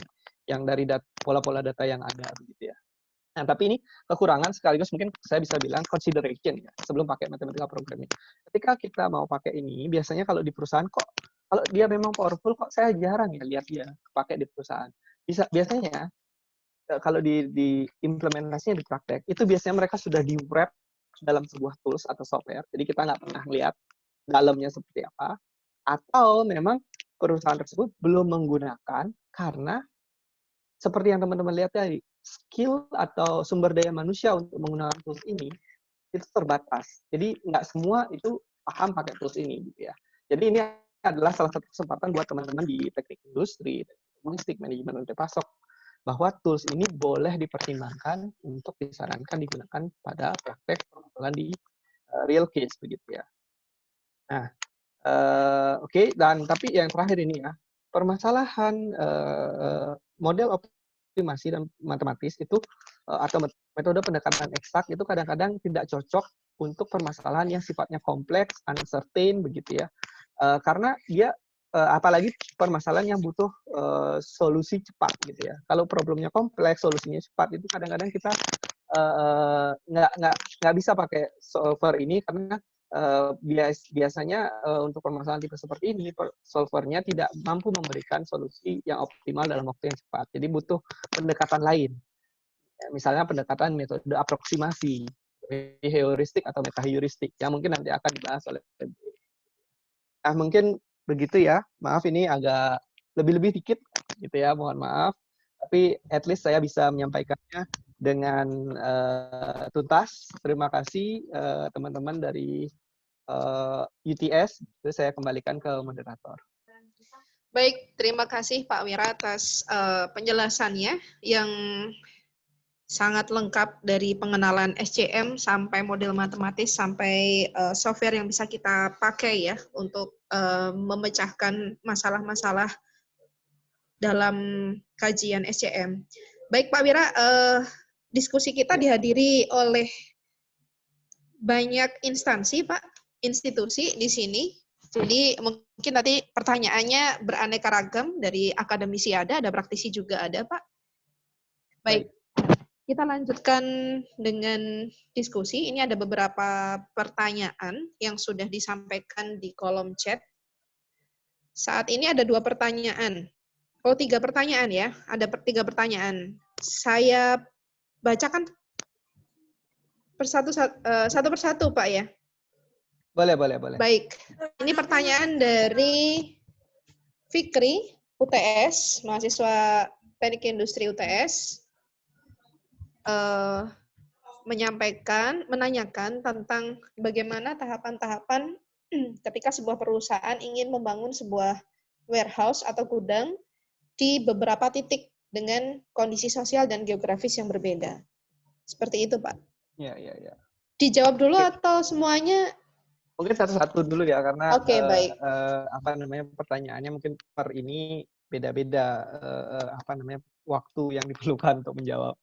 yang dari pola-pola data yang ada begitu ya. Nah, tapi ini kekurangan sekaligus mungkin saya bisa bilang consideration ya sebelum pakai matematika programming. Ketika kita mau pakai ini, biasanya kalau di perusahaan kok kalau dia memang powerful kok saya jarang ya lihat dia pakai di perusahaan. Biasanya kalau di implementasinya di praktek, itu biasanya mereka sudah di-wrap dalam sebuah tools atau software. Jadi kita nggak pernah lihat dalamnya seperti apa. Atau memang perusahaan tersebut belum menggunakan karena seperti yang teman-teman lihat tadi, skill atau sumber daya manusia untuk menggunakan tools ini itu terbatas. Jadi nggak semua itu paham pakai tools ini gitu ya. Jadi ini adalah salah satu kesempatan buat teman-teman di teknik industri, logistik, manajemen rantai pasok, bahwa tools ini boleh dipertimbangkan untuk disarankan digunakan pada praktek permodelan di real case begitu ya. Nah, oke, dan tapi yang terakhir ini ya, permasalahan model optimasi dan matematis itu atau metode pendekatan eksak itu kadang-kadang tidak cocok untuk permasalahan yang sifatnya kompleks, uncertain begitu ya. Karena dia apalagi permasalahan yang butuh solusi cepat gitu ya. Kalau problemnya kompleks, solusinya cepat itu kadang-kadang kita nggak bisa pakai solver ini karena biasanya untuk permasalahan tipe seperti ini solvernya tidak mampu memberikan solusi yang optimal dalam waktu yang cepat. Jadi butuh pendekatan lain. Misalnya pendekatan metode aproksimasi, heuristik atau metaheuristik yang mungkin nanti akan dibahas oleh. Nah, mungkin begitu ya. Maaf ini agak lebih-lebih dikit gitu ya, mohon maaf. Tapi at least saya bisa menyampaikannya dengan tuntas. Terima kasih teman-teman dari UTS. Itu saya kembalikan ke moderator. Baik, terima kasih Pak Wira atas penjelasannya yang sangat lengkap dari pengenalan SCM sampai model matematis sampai software yang bisa kita pakai ya untuk memecahkan masalah-masalah dalam kajian SCM. Baik Pak Wira, diskusi kita dihadiri oleh banyak instansi Pak, institusi di sini. Jadi mungkin nanti pertanyaannya beraneka ragam, dari akademisi ada praktisi juga ada Pak. Baik. Kita lanjutkan dengan diskusi. Ini ada beberapa pertanyaan yang sudah disampaikan di kolom chat. Saat ini ada 2 pertanyaan. Oh, 3 pertanyaan ya. Ada 3 pertanyaan. Saya bacakan satu persatu, Pak ya. Boleh, boleh, boleh. Baik. Ini pertanyaan dari Fikri, UTS, mahasiswa Teknik Industri UTS. Menanyakan tentang bagaimana tahapan-tahapan ketika sebuah perusahaan ingin membangun sebuah warehouse atau gudang di beberapa titik dengan kondisi sosial dan geografis yang berbeda. Seperti itu, Pak. Ya, ya, ya. Dijawab dulu Oke. atau semuanya? Mungkin satu-satu dulu ya, karena Oke, baik. pertanyaannya mungkin per ini beda-beda waktu yang diperlukan untuk menjawab.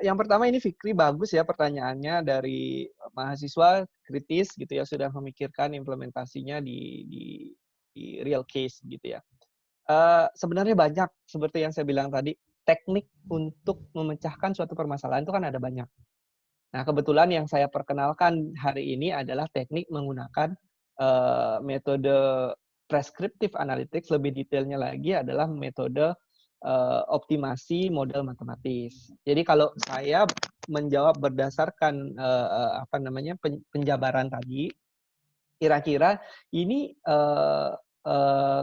Yang pertama ini Fikri, bagus ya pertanyaannya dari mahasiswa kritis gitu ya, sudah memikirkan implementasinya di real case gitu ya. Sebenarnya banyak, seperti yang saya bilang tadi, teknik untuk memecahkan suatu permasalahan itu kan ada banyak. Nah, kebetulan yang saya perkenalkan hari ini adalah teknik menggunakan metode prescriptive analytics, lebih detailnya lagi adalah metode optimasi model matematis. Jadi kalau saya menjawab berdasarkan penjabaran tadi, kira-kira ini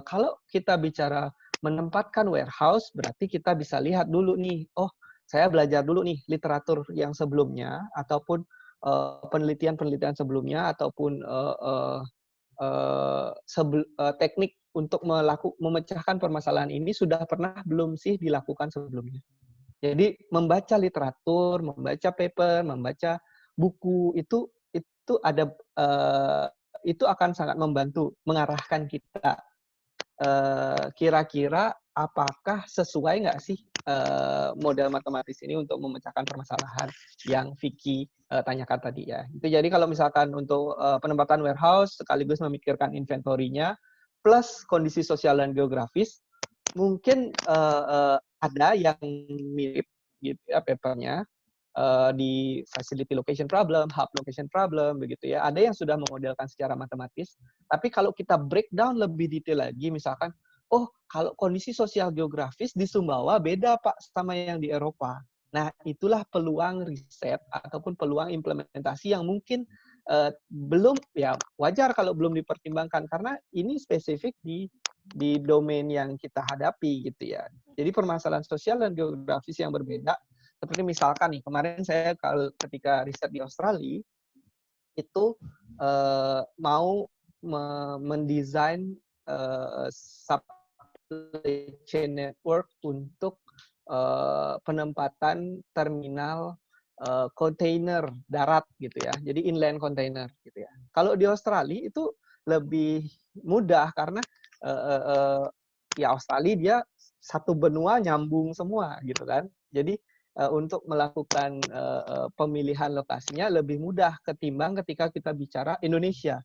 kalau kita bicara menempatkan warehouse, berarti kita bisa lihat dulu nih, oh saya belajar dulu nih literatur yang sebelumnya, ataupun penelitian-penelitian sebelumnya, ataupun teknik untuk memecahkan permasalahan ini sudah pernah belum sih dilakukan sebelumnya. Jadi membaca literatur, membaca paper, membaca buku itu ada itu akan sangat membantu mengarahkan kita kira-kira apakah sesuai nggak sih model matematis ini untuk memecahkan permasalahan yang Vicky tanyakan tadi ya. Itu jadi kalau misalkan untuk penempatan warehouse sekaligus memikirkan inventorinya plus kondisi sosial dan geografis, mungkin ada yang mirip gitu ya papernya di facility location problem, hub location problem, begitu ya. Ada yang sudah memodelkan secara matematis, tapi kalau kita breakdown lebih detail lagi, misalkan, oh kalau kondisi sosial geografis di Sumbawa beda Pak sama yang di Eropa. Nah, itulah peluang riset ataupun peluang implementasi yang mungkin belum, ya wajar kalau belum dipertimbangkan, karena ini spesifik di domain yang kita hadapi gitu ya. Jadi permasalahan sosial dan geografis yang berbeda, seperti misalkan nih, kemarin saya ketika riset di Australia, itu mau mendesain supply chain network untuk penempatan terminal kontainer darat gitu ya. Jadi inland container gitu ya. Kalau di Australia itu lebih mudah karena ya Australia dia satu benua nyambung semua gitu kan. Jadi untuk melakukan pemilihan lokasinya lebih mudah ketimbang ketika kita bicara Indonesia.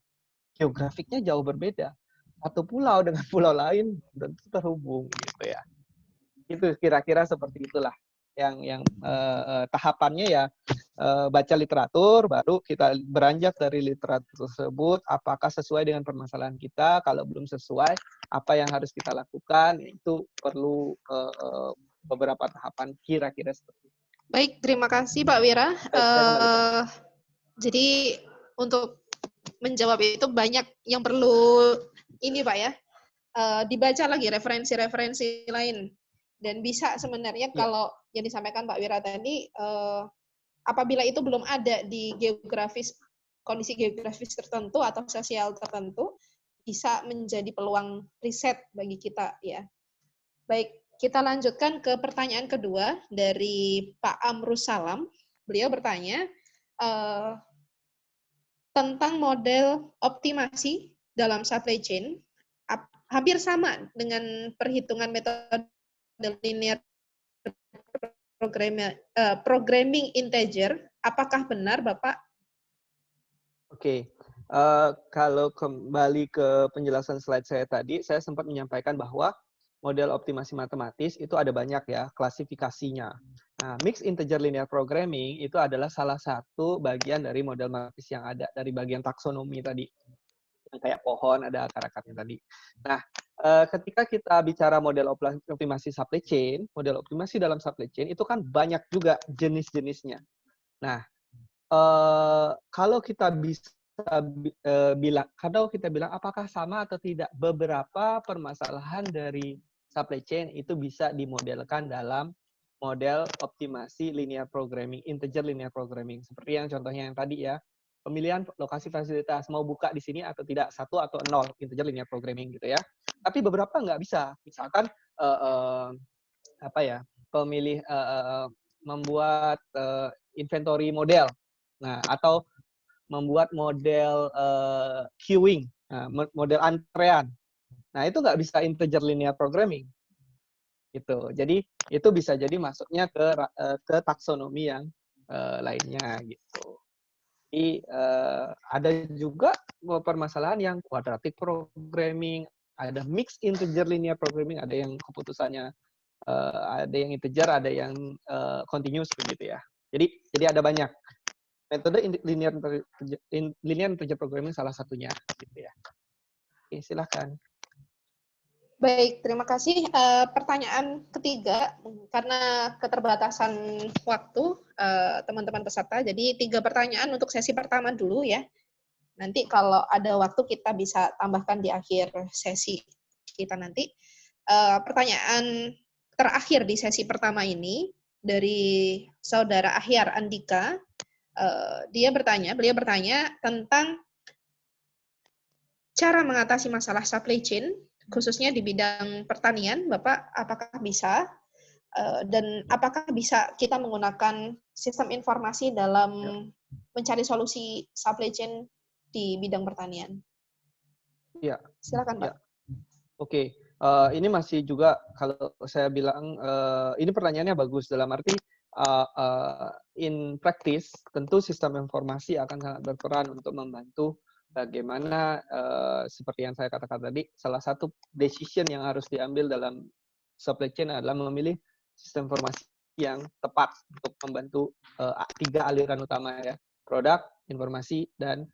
Geografiknya jauh berbeda. Satu pulau dengan pulau lain tentu terhubung gitu ya. Itu kira-kira seperti itulah yang tahapannya ya baca literatur, baru kita beranjak dari literatur tersebut apakah sesuai dengan permasalahan kita. Kalau belum sesuai, apa yang harus kita lakukan, itu perlu beberapa tahapan kira-kira seperti itu. Baik, terima kasih Pak Wira. Jadi untuk menjawab itu banyak yang perlu ini Pak ya, dibaca lagi referensi-referensi lain. Dan bisa sebenarnya kalau yang disampaikan Pak Wira tadi, apabila itu belum ada di kondisi geografis tertentu atau sosial tertentu, bisa menjadi peluang riset bagi kita ya. Baik, kita lanjutkan ke pertanyaan kedua dari Pak Amrus Salam. Beliau bertanya tentang model optimasi dalam supply chain, hampir sama dengan perhitungan metode linear programming integer. Apakah benar, Bapak? Oke. Kalau kembali ke penjelasan slide saya tadi, saya sempat menyampaikan bahwa model optimasi matematis itu ada banyak ya klasifikasinya. Nah, mixed integer linear programming itu adalah salah satu bagian dari model matematis yang ada dari bagian taksonomi tadi. Yang kayak pohon ada akar-akarnya tadi. Nah, ketika kita bicara model optimasi supply chain, model optimasi dalam supply chain itu kan banyak juga jenis-jenisnya. Nah, kalau kita bisa bilang apakah sama atau tidak, beberapa permasalahan dari supply chain itu bisa dimodelkan dalam model optimasi linear programming, integer linear programming. Seperti yang contohnya yang tadi ya, pemilihan lokasi fasilitas, mau buka di sini atau tidak, 1 atau 0, integer linear programming gitu ya. Tapi beberapa nggak bisa. Misalkan pemilih membuat inventory model. Nah, atau membuat model queuing, model antrean. Nah, itu nggak bisa integer linear programming. Gitu. Jadi itu bisa jadi masuknya ke taksonomi yang lainnya gitu. Jadi ada juga permasalahan yang quadratic programming, ada mixed integer linear programming, ada yang keputusannya ada yang integer, ada yang continuous begitu ya. Jadi ada banyak. Metode linear integer programming salah satunya gitu ya. Oke, silakan. Baik, terima kasih. Pertanyaan ketiga, karena keterbatasan waktu teman-teman peserta, jadi 3 pertanyaan untuk sesi pertama dulu ya. Nanti kalau ada waktu kita bisa tambahkan di akhir sesi kita nanti. Pertanyaan terakhir di sesi pertama ini dari Saudara Ahyar Andika. Beliau bertanya tentang cara mengatasi masalah supply chain, khususnya di bidang pertanian, Bapak, apakah bisa? Dan apakah bisa kita menggunakan sistem informasi dalam mencari solusi supply chain di bidang pertanian? Ya. Silakan, Pak. Ya. Oke. Ini masih juga kalau saya bilang ini pertanyaannya bagus dalam arti in practice tentu sistem informasi akan sangat berperan untuk membantu bagaimana seperti yang saya katakan tadi, salah satu decision yang harus diambil dalam supply chain adalah memilih sistem informasi yang tepat untuk membantu 3 aliran utama ya, produk, informasi, dan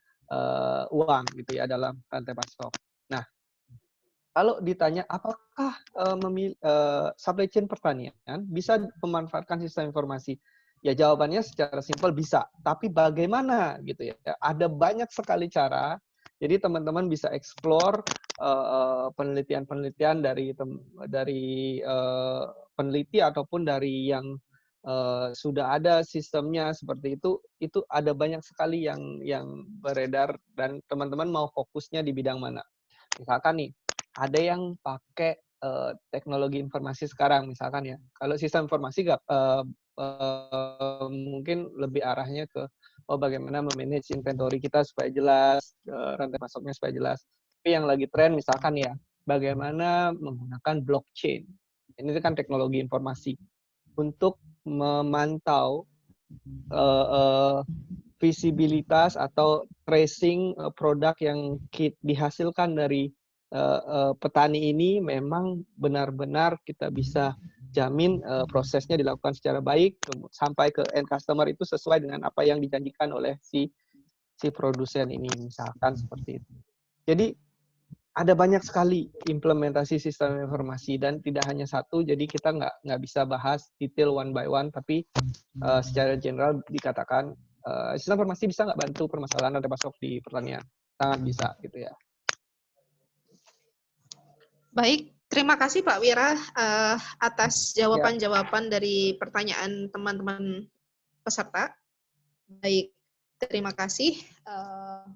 uang gitu ya dalam rantai pasok. Nah, kalau ditanya apakah supply chain pertanian bisa memanfaatkan sistem informasi? Ya jawabannya secara simpel bisa, tapi bagaimana gitu ya? Ada banyak sekali cara. Jadi teman-teman bisa explore penelitian-penelitian dari peneliti ataupun dari yang sudah ada sistemnya seperti itu ada banyak sekali yang beredar dan teman-teman mau fokusnya di bidang mana. Misalkan nih, ada yang pakai teknologi informasi sekarang misalkan ya. Kalau sistem informasi mungkin lebih arahnya ke bagaimana memanage inventory kita supaya jelas, rantai pasoknya supaya jelas. Tapi yang lagi tren misalkan ya, bagaimana menggunakan blockchain. Ini kan teknologi informasi untuk memantau visibilitas atau tracing produk yang dihasilkan dari petani ini memang benar-benar kita bisa jamin prosesnya dilakukan secara baik sampai ke end customer itu sesuai dengan apa yang dijanjikan oleh si produsen ini misalkan seperti itu. Jadi ada banyak sekali implementasi sistem informasi dan tidak hanya satu, jadi kita nggak bisa bahas detail one by one, tapi secara general dikatakan sistem informasi bisa nggak bantu permasalahan rantai pasok di pertanian? Sangat bisa gitu ya. Baik, terima kasih Pak Wira atas jawaban-jawaban dari pertanyaan teman-teman peserta. Baik, terima kasih.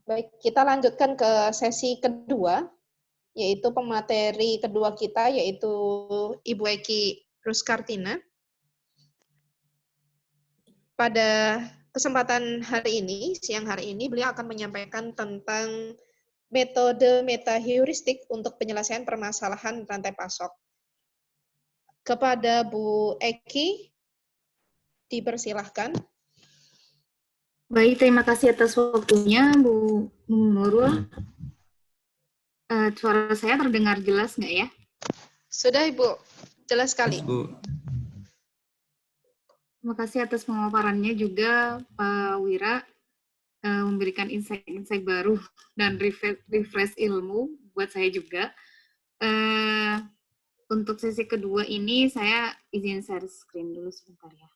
Baik, kita lanjutkan ke sesi kedua, yaitu pemateri kedua kita, yaitu Ibu Eki Ruskartina. Pada kesempatan hari ini, siang hari ini, beliau akan menyampaikan tentang metode metaheuristik untuk penyelesaian permasalahan rantai pasok. Kepada Bu Eki, dipersilahkan. Baik, terima kasih atas waktunya, Bu Nurul. Suara saya terdengar jelas nggak ya? Sudah, Ibu. Jelas sekali. Bu. Terima kasih atas pemaparannya juga, Pak Wira, memberikan insight-insight baru dan refresh ilmu buat saya juga. Eh, untuk sesi kedua ini saya izin share screen dulu sebentar ya.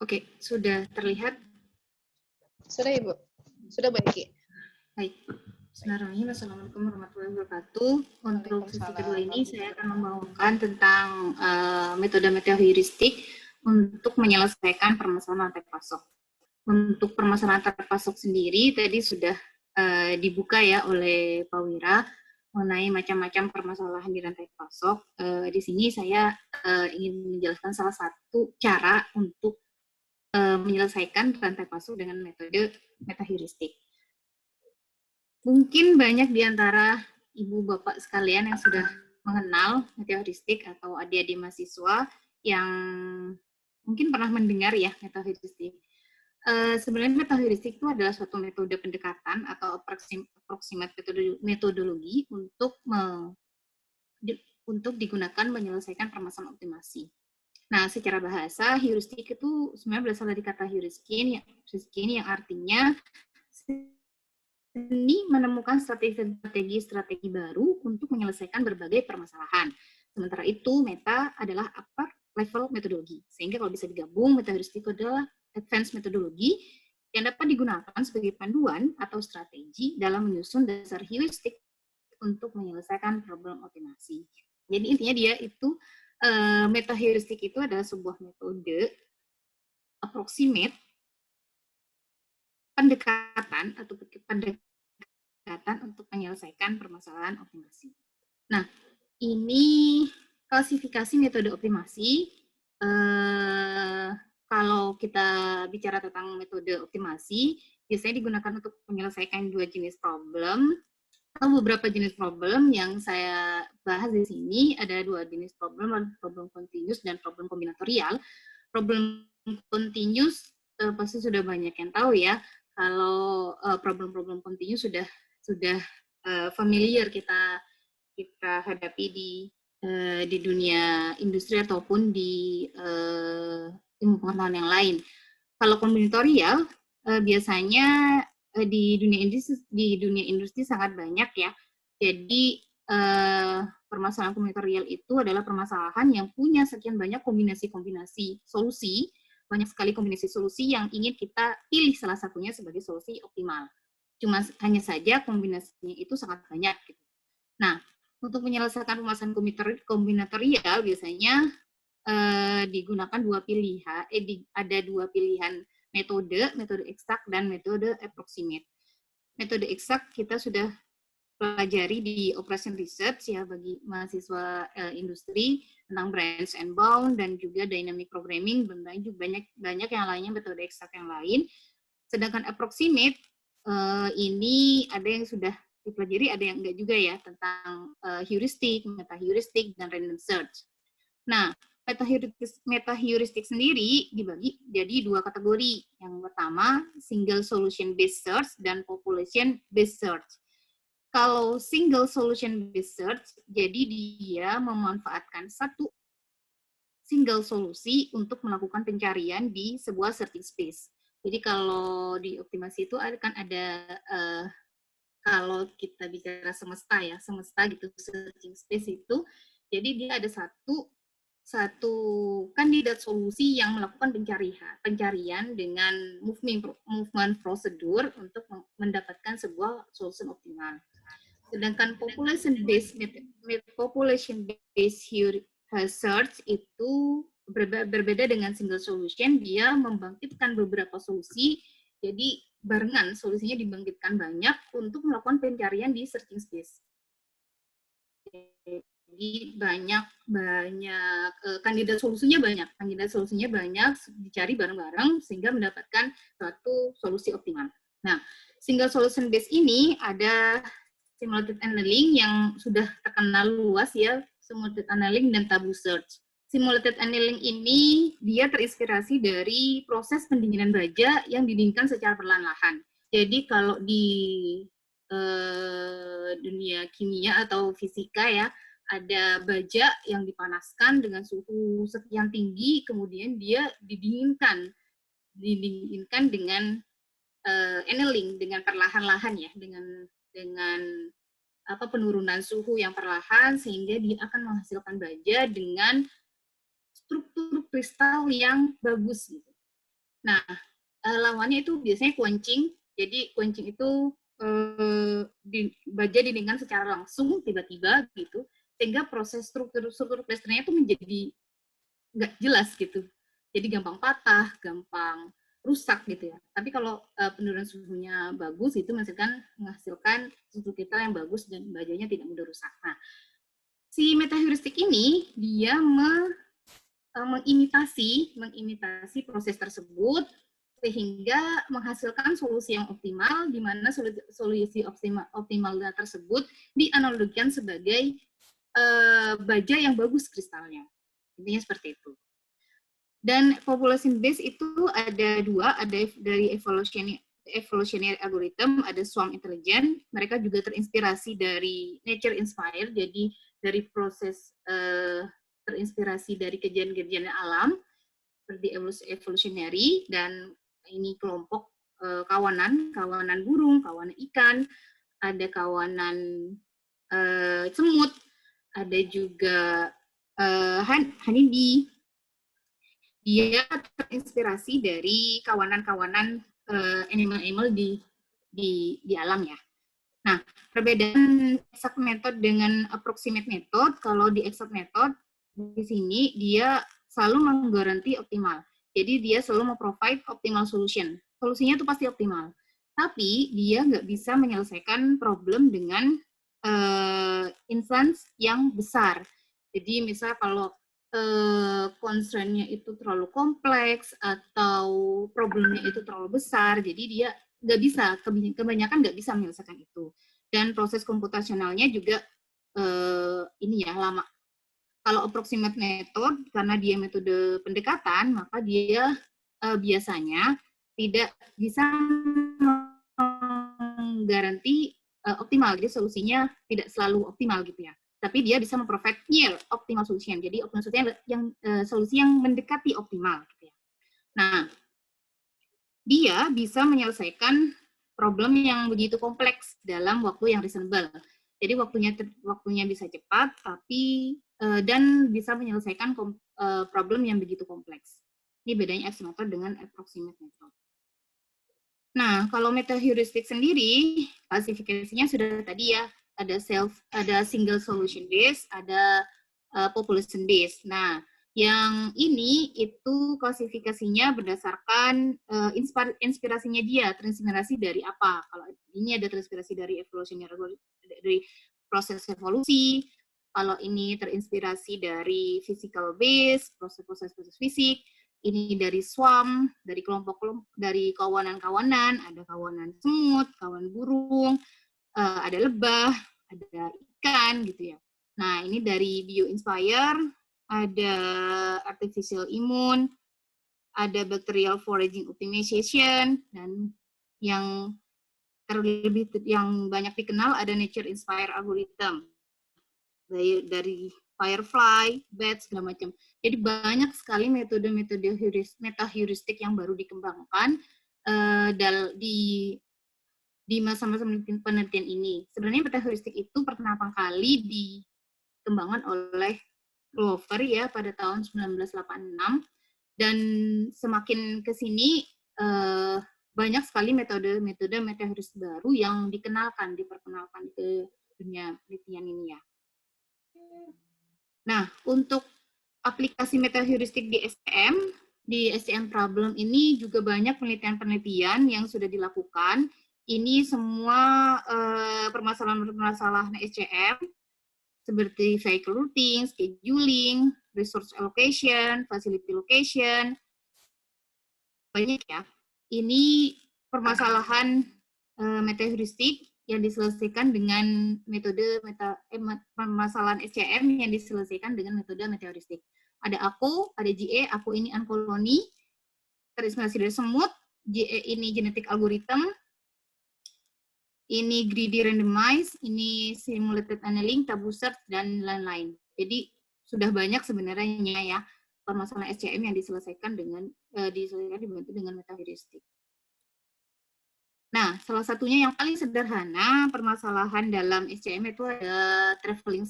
Oke, sudah terlihat? Sudah Ibu? Sudah Bu Eki? Baik. Bismillahirrahmanirrahim. Assalamualaikum warahmatullahi wabarakatuh. Untuk sesi kedua ini saya akan membawakan tentang metode-metode heuristik untuk menyelesaikan permasalahan rantai pasok. Untuk permasalahan rantai pasok sendiri tadi sudah dibuka ya oleh Pak Wira mengenai macam-macam permasalahan di rantai pasok. Di sini saya ingin menjelaskan salah satu cara untuk menyelesaikan rantai pasok dengan metode metaheuristik. Mungkin banyak di antara ibu bapak sekalian yang sudah mengenal metaheuristik atau adik-adik mahasiswa yang mungkin pernah mendengar ya metaheuristik. Sebenarnya metaheuristik itu adalah suatu metode pendekatan atau approximate metodologi untuk digunakan menyelesaikan permasalahan optimasi. Nah, secara bahasa, heuristik itu sebenarnya berasal dari kata heuriskin yang artinya seni menemukan strategi baru untuk menyelesaikan berbagai permasalahan. Sementara itu, meta adalah upper level metodologi. Sehingga kalau bisa digabung, metaheuristik adalah advanced metodologi yang dapat digunakan sebagai panduan atau strategi dalam menyusun dasar heuristik untuk menyelesaikan problem optimasi. Jadi intinya dia itu metaheuristik itu adalah sebuah metode approximate pendekatan untuk menyelesaikan permasalahan optimasi. Nah, ini klasifikasi metode optimasi. Kalau kita bicara tentang metode optimasi, biasanya digunakan untuk menyelesaikan dua jenis problem. Beberapa jenis problem yang saya bahas di sini ada dua jenis problem continuous dan problem kombinatorial. Problem continuous pasti sudah banyak yang tahu ya. Kalau problem continuous sudah familiar kita hadapi di dunia industri ataupun di ilmu pengetahuan yang lain. Kalau kombinatorial biasanya di dunia industri sangat banyak ya. Jadi permasalahan kombinatorial itu adalah permasalahan yang punya sekian banyak kombinasi-kombinasi solusi, banyak sekali kombinasi solusi yang ingin kita pilih salah satunya sebagai solusi optimal. Hanya saja kombinasinya itu sangat banyak. Gitu. Nah, untuk menyelesaikan permasalahan kombinatorial biasanya digunakan ada dua pilihan metode eksak dan metode approximate. Metode eksak kita sudah pelajari di operation research ya bagi mahasiswa industri tentang branch and bound dan juga dynamic programming, banyak yang lainnya metode eksak yang lain. Sedangkan approximate ini ada yang sudah dipelajari, ada yang enggak juga ya tentang heuristik, metaheuristik dan random search. Nah, metaheuristik sendiri dibagi jadi dua kategori. Yang pertama, single solution based search dan population based search. Kalau single solution based search, jadi dia memanfaatkan satu single solusi untuk melakukan pencarian di sebuah searching space. Jadi kalau di optimasi itu akan ada kalau kita bicara semesta gitu searching space itu, jadi dia ada satu kandidat solusi yang melakukan pencarian dengan movement prosedur untuk mendapatkan sebuah solusi optimal. Sedangkan population based search itu berbeda dengan single solution, dia membangkitkan beberapa solusi, jadi barengan solusinya dibangkitkan banyak untuk melakukan pencarian di searching space. Jadi banyak kandidat solusinya banyak dicari bareng-bareng sehingga mendapatkan suatu solusi optimal. Nah, single solution base ini ada simulated annealing yang sudah terkenal luas ya, simulated annealing dan tabu search. Simulated annealing ini dia terinspirasi dari proses pendinginan baja yang didinginkan secara perlahan-lahan. Jadi kalau di dunia kimia atau fisika ya, ada baja yang dipanaskan dengan suhu sekian tinggi, kemudian dia didinginkan dengan annealing dengan perlahan-lahan ya, dengan penurunan suhu yang perlahan sehingga dia akan menghasilkan baja dengan struktur kristal yang bagus gitu. Nah, lawannya itu biasanya quenching. Jadi quenching itu baja didinginkan secara langsung tiba-tiba gitu, sehingga proses struktur kristalnya itu menjadi nggak jelas gitu. Jadi gampang patah, gampang rusak gitu ya. Tapi kalau penurunan suhunya bagus itu menghasilkan struktur kristal yang bagus dan bajanya tidak mudah rusak. Nah, si metaheuristik ini dia mengimitasi proses tersebut sehingga menghasilkan solusi yang optimal, di mana solusi optimal tersebut dianalogikan sebagai baja yang bagus kristalnya. Intinya seperti itu. Dan population base itu ada dua, ada dari evolutionary algorithm, ada swarm intelligence. Mereka juga terinspirasi dari nature inspired, jadi dari proses terinspirasi dari kejadian-kejadian alam seperti evolutionary, dan ini kelompok kawanan burung, kawanan ikan, ada kawanan semut, ada juga honeybee. Dia terinspirasi dari kawanan-kawanan animal-animal di alam ya. Nah, perbedaan exact method dengan approximate method, kalau di exact method di sini dia selalu menggaranti optimal. Jadi dia selalu mau-provide optimal solution. Solusinya itu pasti optimal. Tapi dia nggak bisa menyelesaikan problem dengan instance yang besar. Jadi misal kalau constraint-nya itu terlalu kompleks atau problemnya itu terlalu besar, jadi dia nggak bisa, kebanyakan nggak bisa menyelesaikan itu. Dan proses komputasionalnya juga ini ya lama. Kalau approximate method, karena dia metode pendekatan, maka dia biasanya tidak bisa menggaranti optimal. Jadi solusinya tidak selalu optimal gitu ya. Tapi dia bisa memprovide near optimal solution. Jadi optimal solution yang solusi yang mendekati optimal gitu ya. Nah, dia bisa menyelesaikan problem yang begitu kompleks dalam waktu yang reasonable. Jadi waktunya bisa cepat, tapi dan bisa menyelesaikan problem yang begitu kompleks. Ini bedanya exact method dengan approximate method. Nah, kalau metaheuristik sendiri, klasifikasinya sudah tadi ya, ada single solution based, ada population based. Nah, yang ini itu klasifikasinya berdasarkan inspirasinya dia, terinspirasi dari apa? Kalau ini ada terinspirasi dari dari proses evolusi, kalau ini terinspirasi dari physical base, proses fisik, ini dari swarm, dari kelompok-kelompok, dari kawanan-kawanan, ada kawanan semut, kawan burung, ada lebah, ada ikan gitu ya. Nah, ini dari bioinspire, ada artificial immune, ada bacterial foraging optimization, dan yang yang banyak dikenal ada nature inspired algorithm dari firefly, bat, segala macam. Jadi banyak sekali metode-metode metaheuristik yang baru dikembangkan di masa-masa penelitian ini. Sebenarnya metaheuristik itu pertama kali dikembangkan oleh Glover ya pada tahun 1986, dan semakin ke sini banyak sekali metode-metode metaheuristik baru yang diperkenalkan ke dunia penelitian ini ya. Nah, untuk aplikasi metaheuristik di STM problem ini juga banyak penelitian-penelitian yang sudah dilakukan. Ini semua permasalahan-permasalahan SCM seperti vehicle routing, scheduling, resource allocation, facility location, banyak ya. Ini permasalahan metaheuristik yang diselesaikan dengan metode permasalahan SCM yang diselesaikan dengan metode metaheuristik. Ada aku, ada GE, aku ini uncolony, terinspirasi dari semut, GE ini genetic algorithm, ini greedy randomize, ini simulated annealing, tabu search, dan lain-lain. Jadi sudah banyak sebenarnya ya permasalahan SCM yang diselesaikan dibantu dengan metaheuristik. Nah, salah satunya yang paling sederhana permasalahan dalam SCM itu ada traveling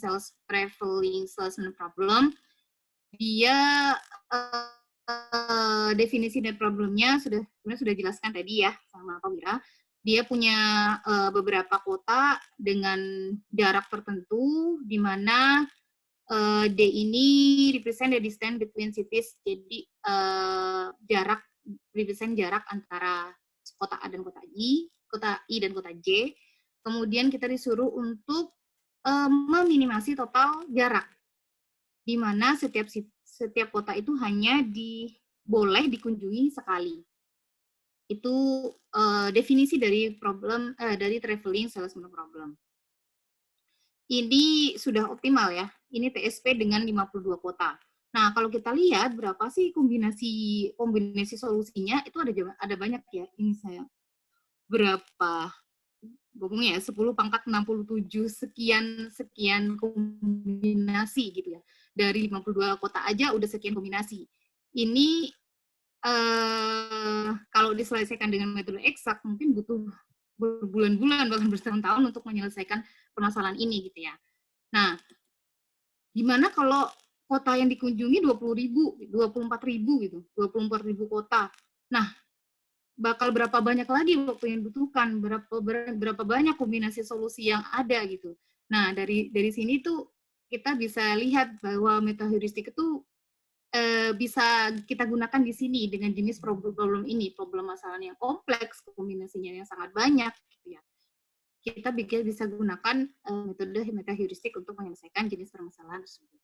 salesman problem. Dia definisi dan problemnya sebenarnya sudah dijelaskan tadi ya sama Pak Wira. Dia punya beberapa kota dengan jarak tertentu, di mana D ini represent the distance between cities. Jadi jarak represent jarak antara kota A dan kota I dan kota J. Kemudian kita disuruh untuk meminimasi total jarak, di mana setiap kota itu hanya boleh dikunjungi sekali. Itu definisi dari dari traveling salesman problem. Ini sudah optimal ya. Ini TSP dengan 52 kota. Nah, kalau kita lihat berapa sih kombinasi solusinya, itu ada banyak ya. Ini saya berapa? Pokoknya 10 pangkat 67 sekian kombinasi gitu ya. Dari 52 kota aja udah sekian kombinasi. Ini kalau diselesaikan dengan metode eksak mungkin butuh berbulan-bulan bahkan bertahun-tahun untuk menyelesaikan permasalahan ini gitu ya. Nah, gimana kalau kota yang dikunjungi 20.000, 24.000 gitu, 24.000 kota. Nah, bakal berapa banyak lagi waktu yang dibutuhkan, berapa banyak kombinasi solusi yang ada gitu. Nah, dari sini tuh kita bisa lihat bahwa metaheuristik itu bisa kita gunakan di sini dengan jenis problem ini, problem masalah yang kompleks, kombinasinya yang sangat banyak gitu ya. Kita bisa gunakan metode metaheuristik untuk menyelesaikan jenis permasalahan tersebut.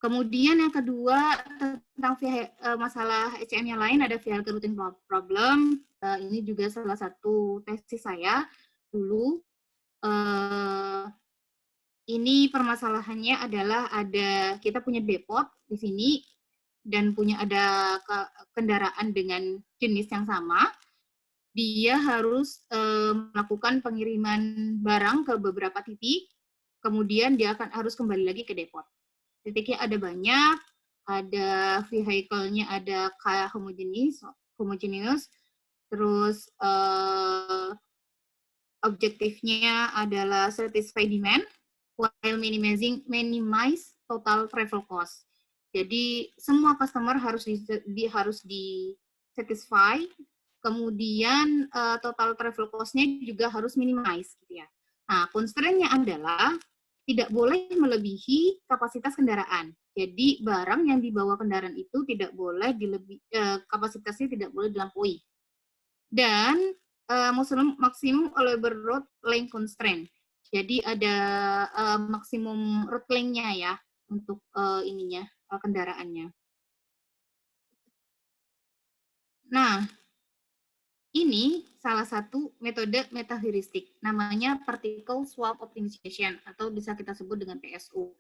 Kemudian yang kedua tentang masalah HCM yang lain ada vehicle routing problem. Ini juga salah satu tesis saya dulu. Ini permasalahannya adalah kita punya depot di sini dan ada kendaraan dengan jenis yang sama. Dia harus melakukan pengiriman barang ke beberapa titik, kemudian dia harus kembali lagi ke depot. Titiknya ada banyak, ada vehicle-nya ada kayak homogeneous, terus objektifnya adalah satisfy demand while minimize total travel cost. Jadi semua customer harus di satisfy, kemudian total travel cost-nya juga harus minimize gitu ya. Nah, constraint-nya adalah tidak boleh melebihi kapasitas kendaraan. Jadi barang yang dibawa kendaraan itu tidak boleh kapasitasnya tidak boleh dilampaui. Dan maksimum allowable road length constraint. Jadi ada maksimum road length-nya ya untuk kendaraannya. Nah, ini salah satu metode metaheuristik, namanya particle swap optimization atau bisa kita sebut dengan PSO.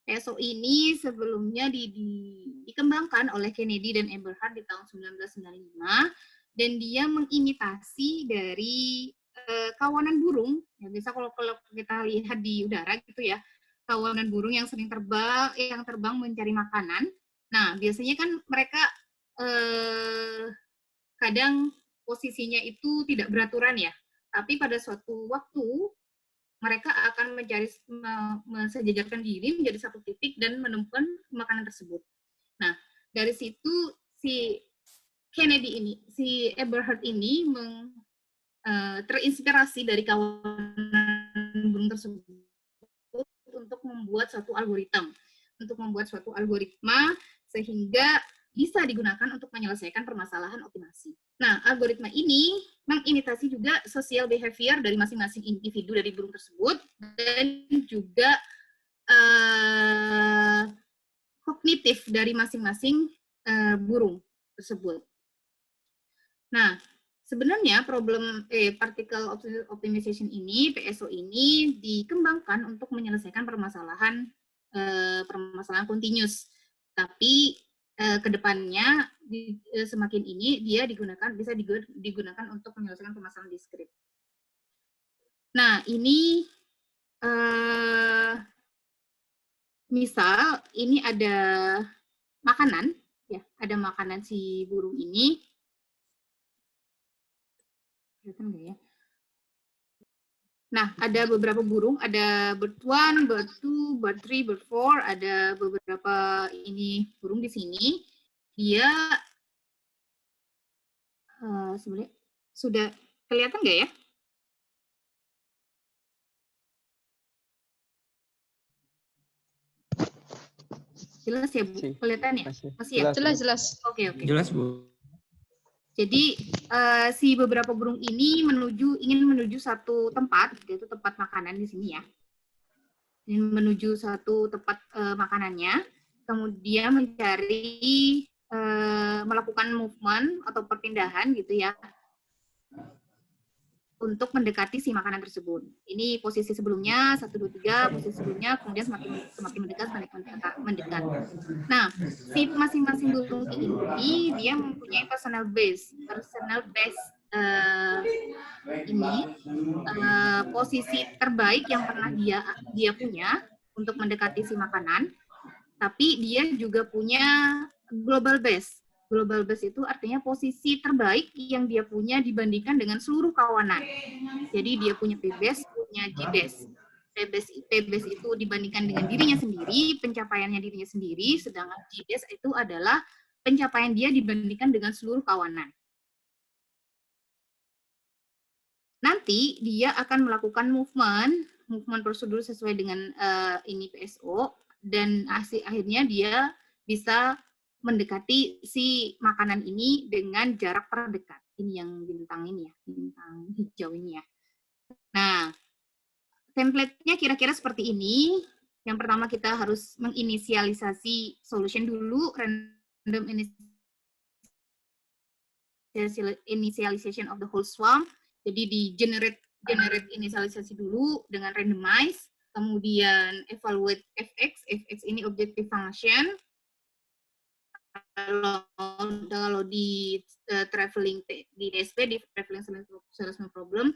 PSO ini sebelumnya dikembangkan oleh Kennedy dan Eberhard di tahun 1995 dan dia mengimitasi dari kawanan burung. Ya, bisa kalau kita lihat di udara gitu ya, kawanan burung yang sering terbang mencari makanan. Nah, biasanya kan mereka kadang posisinya itu tidak beraturan ya, tapi pada suatu waktu mereka akan mensejajarkan diri menjadi satu titik dan menemukan makanan tersebut. Nah, dari situ si Eberhard ini terinspirasi dari kawanan burung tersebut untuk membuat suatu algoritma sehingga bisa digunakan untuk menyelesaikan permasalahan optimasi. Nah, algoritma ini mengimitasi juga social behavior dari masing-masing individu dari burung tersebut dan juga kognitif dari masing-masing burung tersebut. Nah, sebenarnya problem particle optimization ini, PSO ini dikembangkan untuk menyelesaikan permasalahan continuous. Tapi kedepannya semakin ini dia bisa digunakan untuk menyelesaikan permasalahan diskrit. Nah, ini misal ini ada makanan, ya, ada makanan si burung ini. Kelihatan nggak ya? Nah, ada beberapa burung, ada bird 1, bird 2, bird 3, bird 4, ada beberapa ini burung di sini. Dia sebenarnya sudah kelihatan nggak ya? Jelas ya, Bu? Kelihatan ya? Masih ya? Jelas. Oke. Jelas, Bu. Jadi si beberapa burung ini ingin menuju satu tempat, yaitu tempat makanan di sini ya. Ingin menuju satu tempat makanannya, kemudian mencari melakukan movement atau perpindahan gitu ya, untuk mendekati si makanan tersebut. Ini posisi sebelumnya 1, 2, 3, posisi sebelumnya, kemudian semakin mendekat. Nah, si masing-masing burung ini dia mempunyai personal base ini posisi terbaik yang pernah dia punya untuk mendekati si makanan, tapi dia juga punya global base. Global base itu artinya posisi terbaik yang dia punya dibandingkan dengan seluruh kawanan. Jadi dia punya P-base, punya G-base. P-base itu dibandingkan dengan dirinya sendiri, pencapaiannya dirinya sendiri, sedangkan G-base itu adalah pencapaian dia dibandingkan dengan seluruh kawanan. Nanti dia akan melakukan movement prosedur sesuai dengan ini PSO, dan akhirnya dia bisa mendekati si makanan ini dengan jarak terdekat. Ini yang bintang ini ya, bintang hijau ini ya. Nah, template-nya kira-kira seperti ini. Yang pertama kita harus menginisialisasi solution dulu, random initialization of the whole swarm. Jadi di generate inisialisasi dulu dengan randomize, kemudian evaluate fx ini objective function. Kalau di traveling di DSP, di traveling salesman problem,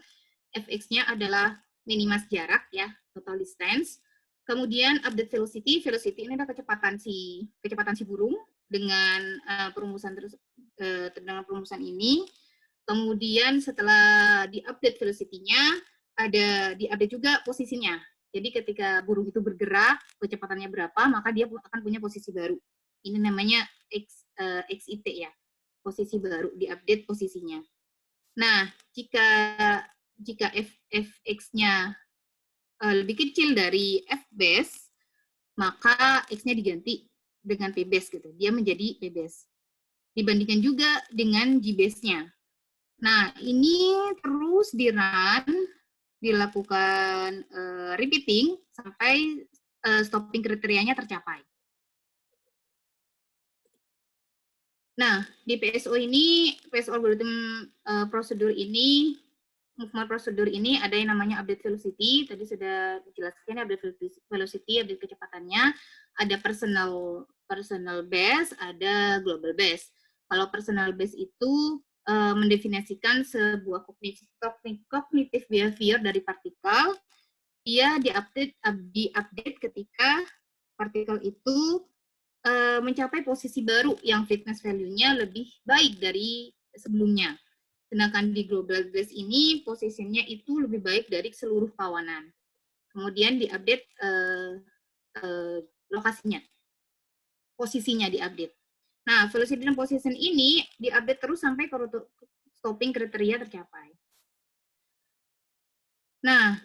fx-nya adalah minimas jarak ya, total distance. Kemudian update velocity ini adalah kecepatan si burung dengan perumusan ini. Kemudian setelah di-update velocity-nya, ada di-update juga posisinya. Jadi ketika burung itu bergerak, kecepatannya berapa, maka dia akan punya posisi baru. Ini namanya XIT ya, posisi baru, di-update posisinya. Nah, jika fx-nya lebih kecil dari f-base, maka x-nya diganti dengan p-base gitu. Dia menjadi p-base. Dibandingkan juga dengan g-base-nya. Nah, ini terus dilakukan repeating sampai stopping kriterianya tercapai. Nah, di PSO ini, PSO algorithm prosedur ini, movement prosedur ini ada yang namanya update velocity, tadi sudah dijelaskan update velocity, update kecepatannya, ada personal base, ada global base. Kalau personal base itu mendefinisikan sebuah cognitive behavior dari partikel, dia diupdate ketika partikel itu mencapai posisi baru yang fitness value-nya lebih baik dari sebelumnya. Sedangkan di global base ini posisinya itu lebih baik dari seluruh kawanan. Kemudian diupdate lokasinya, posisinya diupdate. Nah, velocity dan position ini diupdate terus sampai stopping kriteria tercapai. Nah,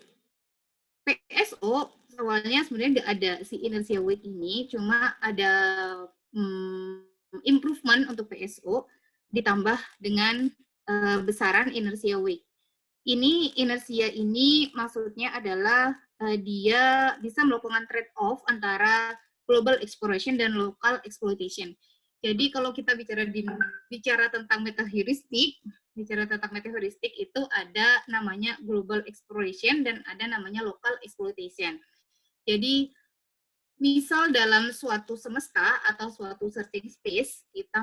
PSO awalnya sebenarnya nggak ada si inertia weight ini, cuma ada improvement untuk PSO ditambah dengan besaran inertia weight. Ini inersia ini maksudnya adalah dia bisa melakukan trade-off antara global exploration dan local exploitation. Jadi kalau kita bicara tentang metaheuristik, itu ada namanya global exploration dan ada namanya local exploitation. Jadi misal dalam suatu semesta atau suatu searching space, kita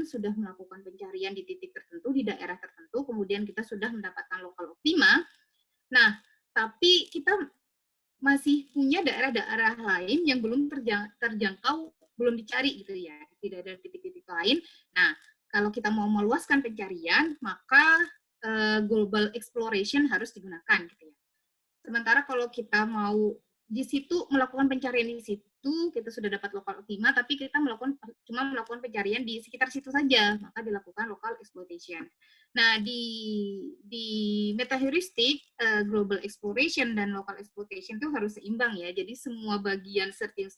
sudah melakukan pencarian di titik tertentu, di daerah tertentu, kemudian kita sudah mendapatkan lokal optima. Nah, tapi kita masih punya daerah-daerah lain yang belum terjangkau, belum dicari gitu ya, tidak ada titik-titik lain. Nah, kalau kita mau meluaskan pencarian, maka global exploration harus digunakan gitu ya. Sementara kalau kita mau di situ melakukan pencarian di situ, kita sudah dapat lokal optima, tapi kita cuma melakukan pencarian di sekitar situ saja, maka dilakukan local exploitation. Nah, di meta heuristic, global exploration dan local exploitation itu harus seimbang ya. Jadi semua bagian search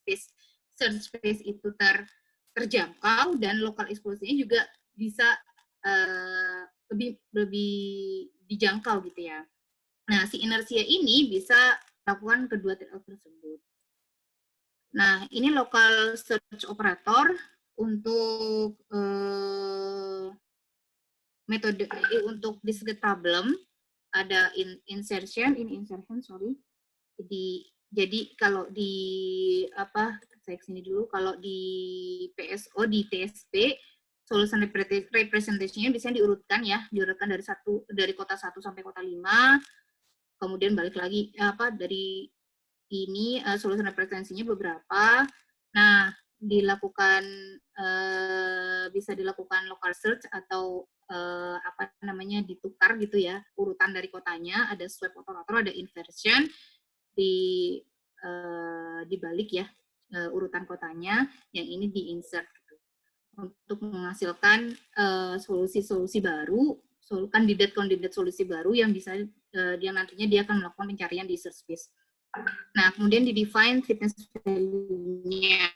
space itu terjangkau, dan local exploitation juga bisa lebih dijangkau gitu ya. Nah, si inersia ini bisa lakukan kedua trade-off tersebut. Nah, ini local search operator untuk metode untuk discrete problem. Ada insertion, sorry. Jadi kalau di saya kesini dulu, kalau di PSO, di TSP, solution representation-nya biasanya diurutkan dari kota 1 sampai kota 5, kemudian balik lagi dari ini solution representasinya beberapa. Nah, bisa dilakukan local search atau ditukar gitu ya, urutan dari kotanya, ada swap operator, ada inversion dibalik ya urutan kotanya, yang ini di insert gitu, untuk menghasilkan solusi-solusi baru, kandidat solusi baru yang bisa dia nantinya dia akan melakukan pencarian di search space. Nah, kemudian di define fitness value-nya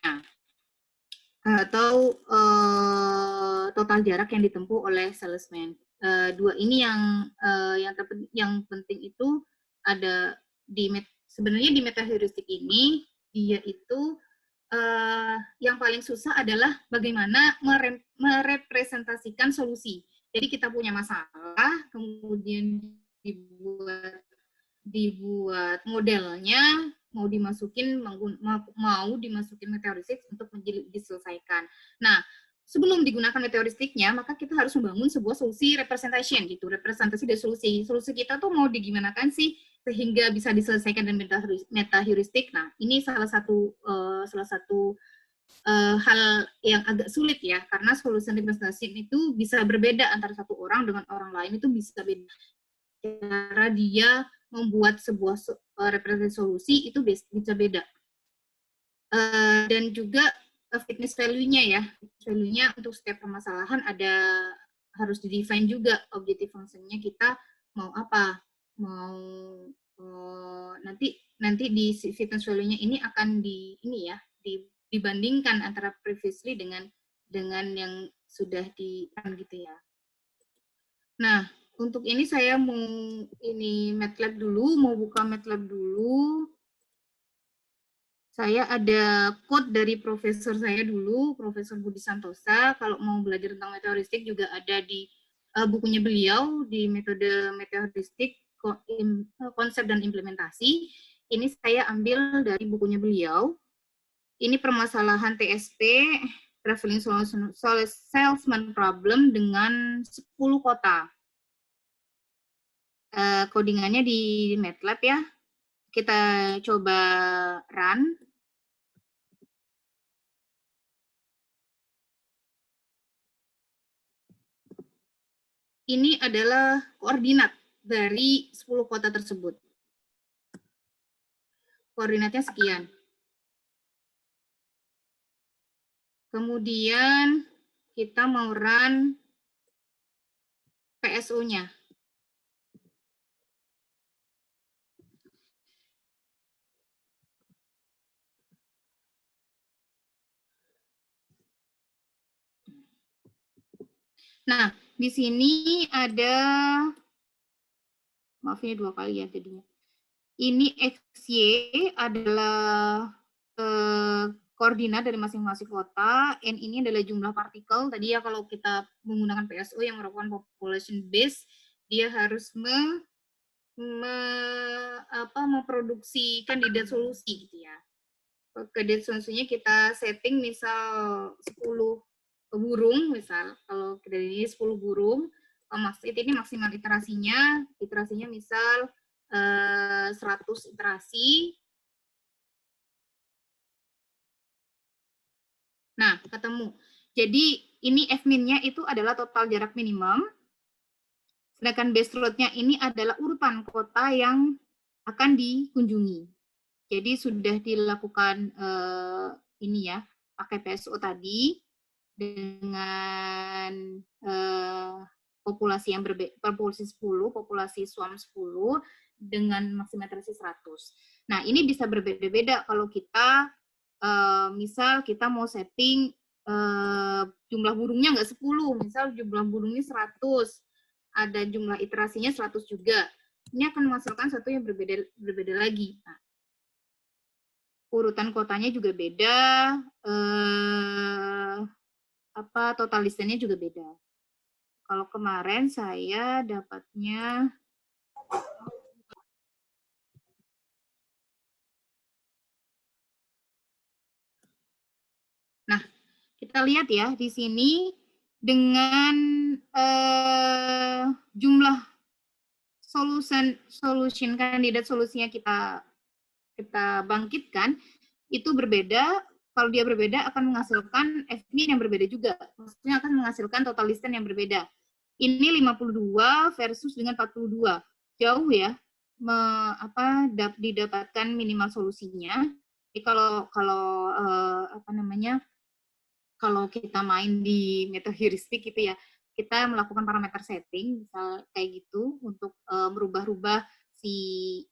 atau total jarak yang ditempuh oleh salesman. Dua ini yang penting itu ada sebenarnya di meta heuristic ini, dia itu yang paling susah adalah bagaimana merepresentasikan solusi. Jadi kita punya masalah, kemudian dibuat modelnya, mau dimasukin meta heuristic untuk diselesaikan. Nah, sebelum digunakan meta heuristiknya, maka kita harus membangun sebuah solusi representation gitu, representasi dari solusi. Solusi kita tuh mau digimanakan sih sehingga bisa diselesaikan dengan meta heuristik. Nah, ini salah satu hal yang agak sulit ya, karena solusi representation itu bisa berbeda antara satu orang dengan orang lain, itu bisa beda. Cara dia membuat sebuah representasi solusi itu bisa beda. Dan juga fitness value-nya ya. Value-nya untuk setiap permasalahan harus di-define juga objective function-nya, kita mau apa. Mau nanti di fitness value-nya ini akan dibandingkan antara previously dengan yang sudah gitu ya. Nah, untuk ini saya mau MATLAB dulu, mau buka MATLAB dulu. Saya ada quote dari profesor saya dulu, Profesor Budi Santosa. Kalau mau belajar tentang meta heuristik juga ada di bukunya beliau, di metode meta heuristik, konsep dan implementasi. Ini saya ambil dari bukunya beliau. Ini permasalahan TSP, Traveling Salesman Problem dengan 10 kota. Codingannya di MATLAB ya. Kita coba run. Ini adalah koordinat dari 10 kota tersebut. Koordinatnya sekian. Kemudian kita mau run PSO-nya. Nah, di sini ada, maaf ini 2 kali ya jadinya. Ini XY adalah koordinat dari masing-masing kota, N ini adalah jumlah partikel. Tadi ya kalau kita menggunakan PSO yang merupakan population base, dia harus memproduksi kandidat solusi gitu ya. Kandidat solusinya kita setting misal 10 burung, misal kalau dari ini 10 burung, ini maksimal iterasinya misal 100 iterasi. Nah, ketemu. Jadi ini F-min-nya itu adalah total jarak minimum Sedangkan base road-nya ini adalah urutan kota yang akan dikunjungi. Jadi sudah dilakukan ini ya, pakai PSO tadi dengan populasi yang berbeda, populasi 10, populasi SWAM 10 dengan maksimalisi 100. Nah, ini bisa berbeda-beda kalau kita misal kita mau setting jumlah burungnya nggak 10, misal jumlah burungnya 100, ada jumlah iterasinya 100 juga. Ini akan menghasilkan satu yang berbeda lagi. Nah, urutan kotanya juga beda, total listennya juga beda. Kalau kemarin saya dapatnya nah, kita lihat ya di sini dengan jumlah solution kandidat solusinya kita bangkitkan itu berbeda. Kalau dia berbeda akan menghasilkan FB yang berbeda juga. Maksudnya akan menghasilkan total listen yang berbeda. Ini 52 versus dengan 42. Jauh ya didapatkan minimal solusinya. Jadi kalau kalau kita main di metode heuristik gitu ya, kita melakukan parameter setting, misal kayak gitu untuk merubah-rubah si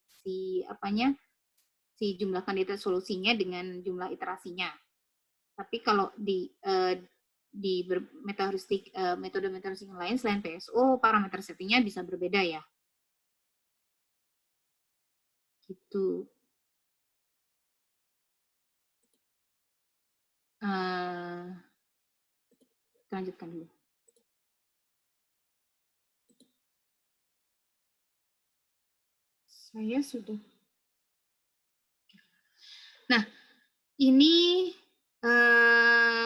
jumlah kandidat solusinya dengan jumlah iterasinya. Tapi kalau di metode heuristik yang lain selain PSO, parameter settingnya bisa berbeda ya. Gitu. Kita lanjutkan dulu. Saya sudah. Nah, ini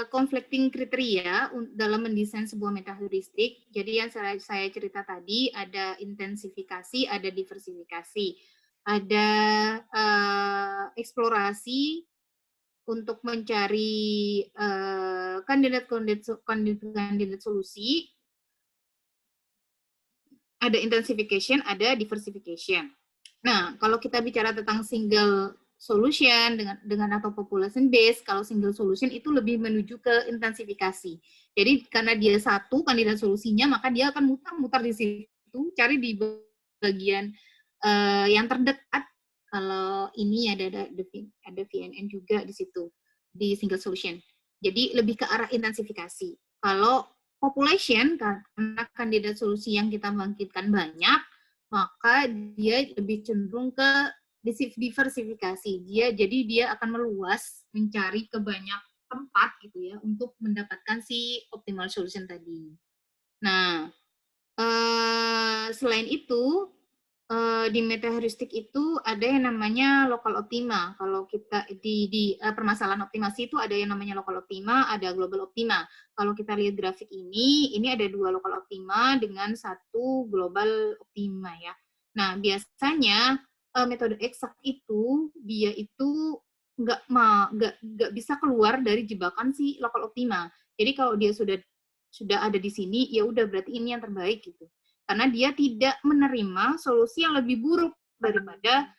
conflicting kriteria dalam mendesain sebuah metaheuristik. Jadi yang saya cerita tadi ada intensifikasi, ada diversifikasi, ada eksplorasi untuk mencari kandidat solusi, ada intensification, ada diversification. Nah, kalau kita bicara tentang single solution dengan atau population base, kalau single solution itu lebih menuju ke intensifikasi. Jadi karena dia satu kandidat solusinya, maka dia akan mutar-mutar di situ, cari di bagian yang terdekat. Kalau ini ada VNN juga di situ di single solution. Jadi lebih ke arah intensifikasi. Kalau population, karena kandidat solusi yang kita bangkitkan banyak, maka dia lebih cenderung ke diversifikasi. Jadi dia akan meluas mencari ke banyak tempat gitu ya untuk mendapatkan si optimal solution tadi. Nah, selain itu di metaheuristik itu ada yang namanya lokal optima. Kalau kita di permasalahan optimasi itu ada yang namanya lokal optima, ada global optima. Kalau kita lihat grafik ini ada dua lokal optima dengan satu global optima ya. Nah, biasanya metode eksak itu dia itu nggak bisa keluar dari jebakan si lokal optima. Jadi kalau dia sudah ada di sini, ya udah berarti ini yang terbaik gitu. Karena dia tidak menerima solusi yang lebih buruk daripada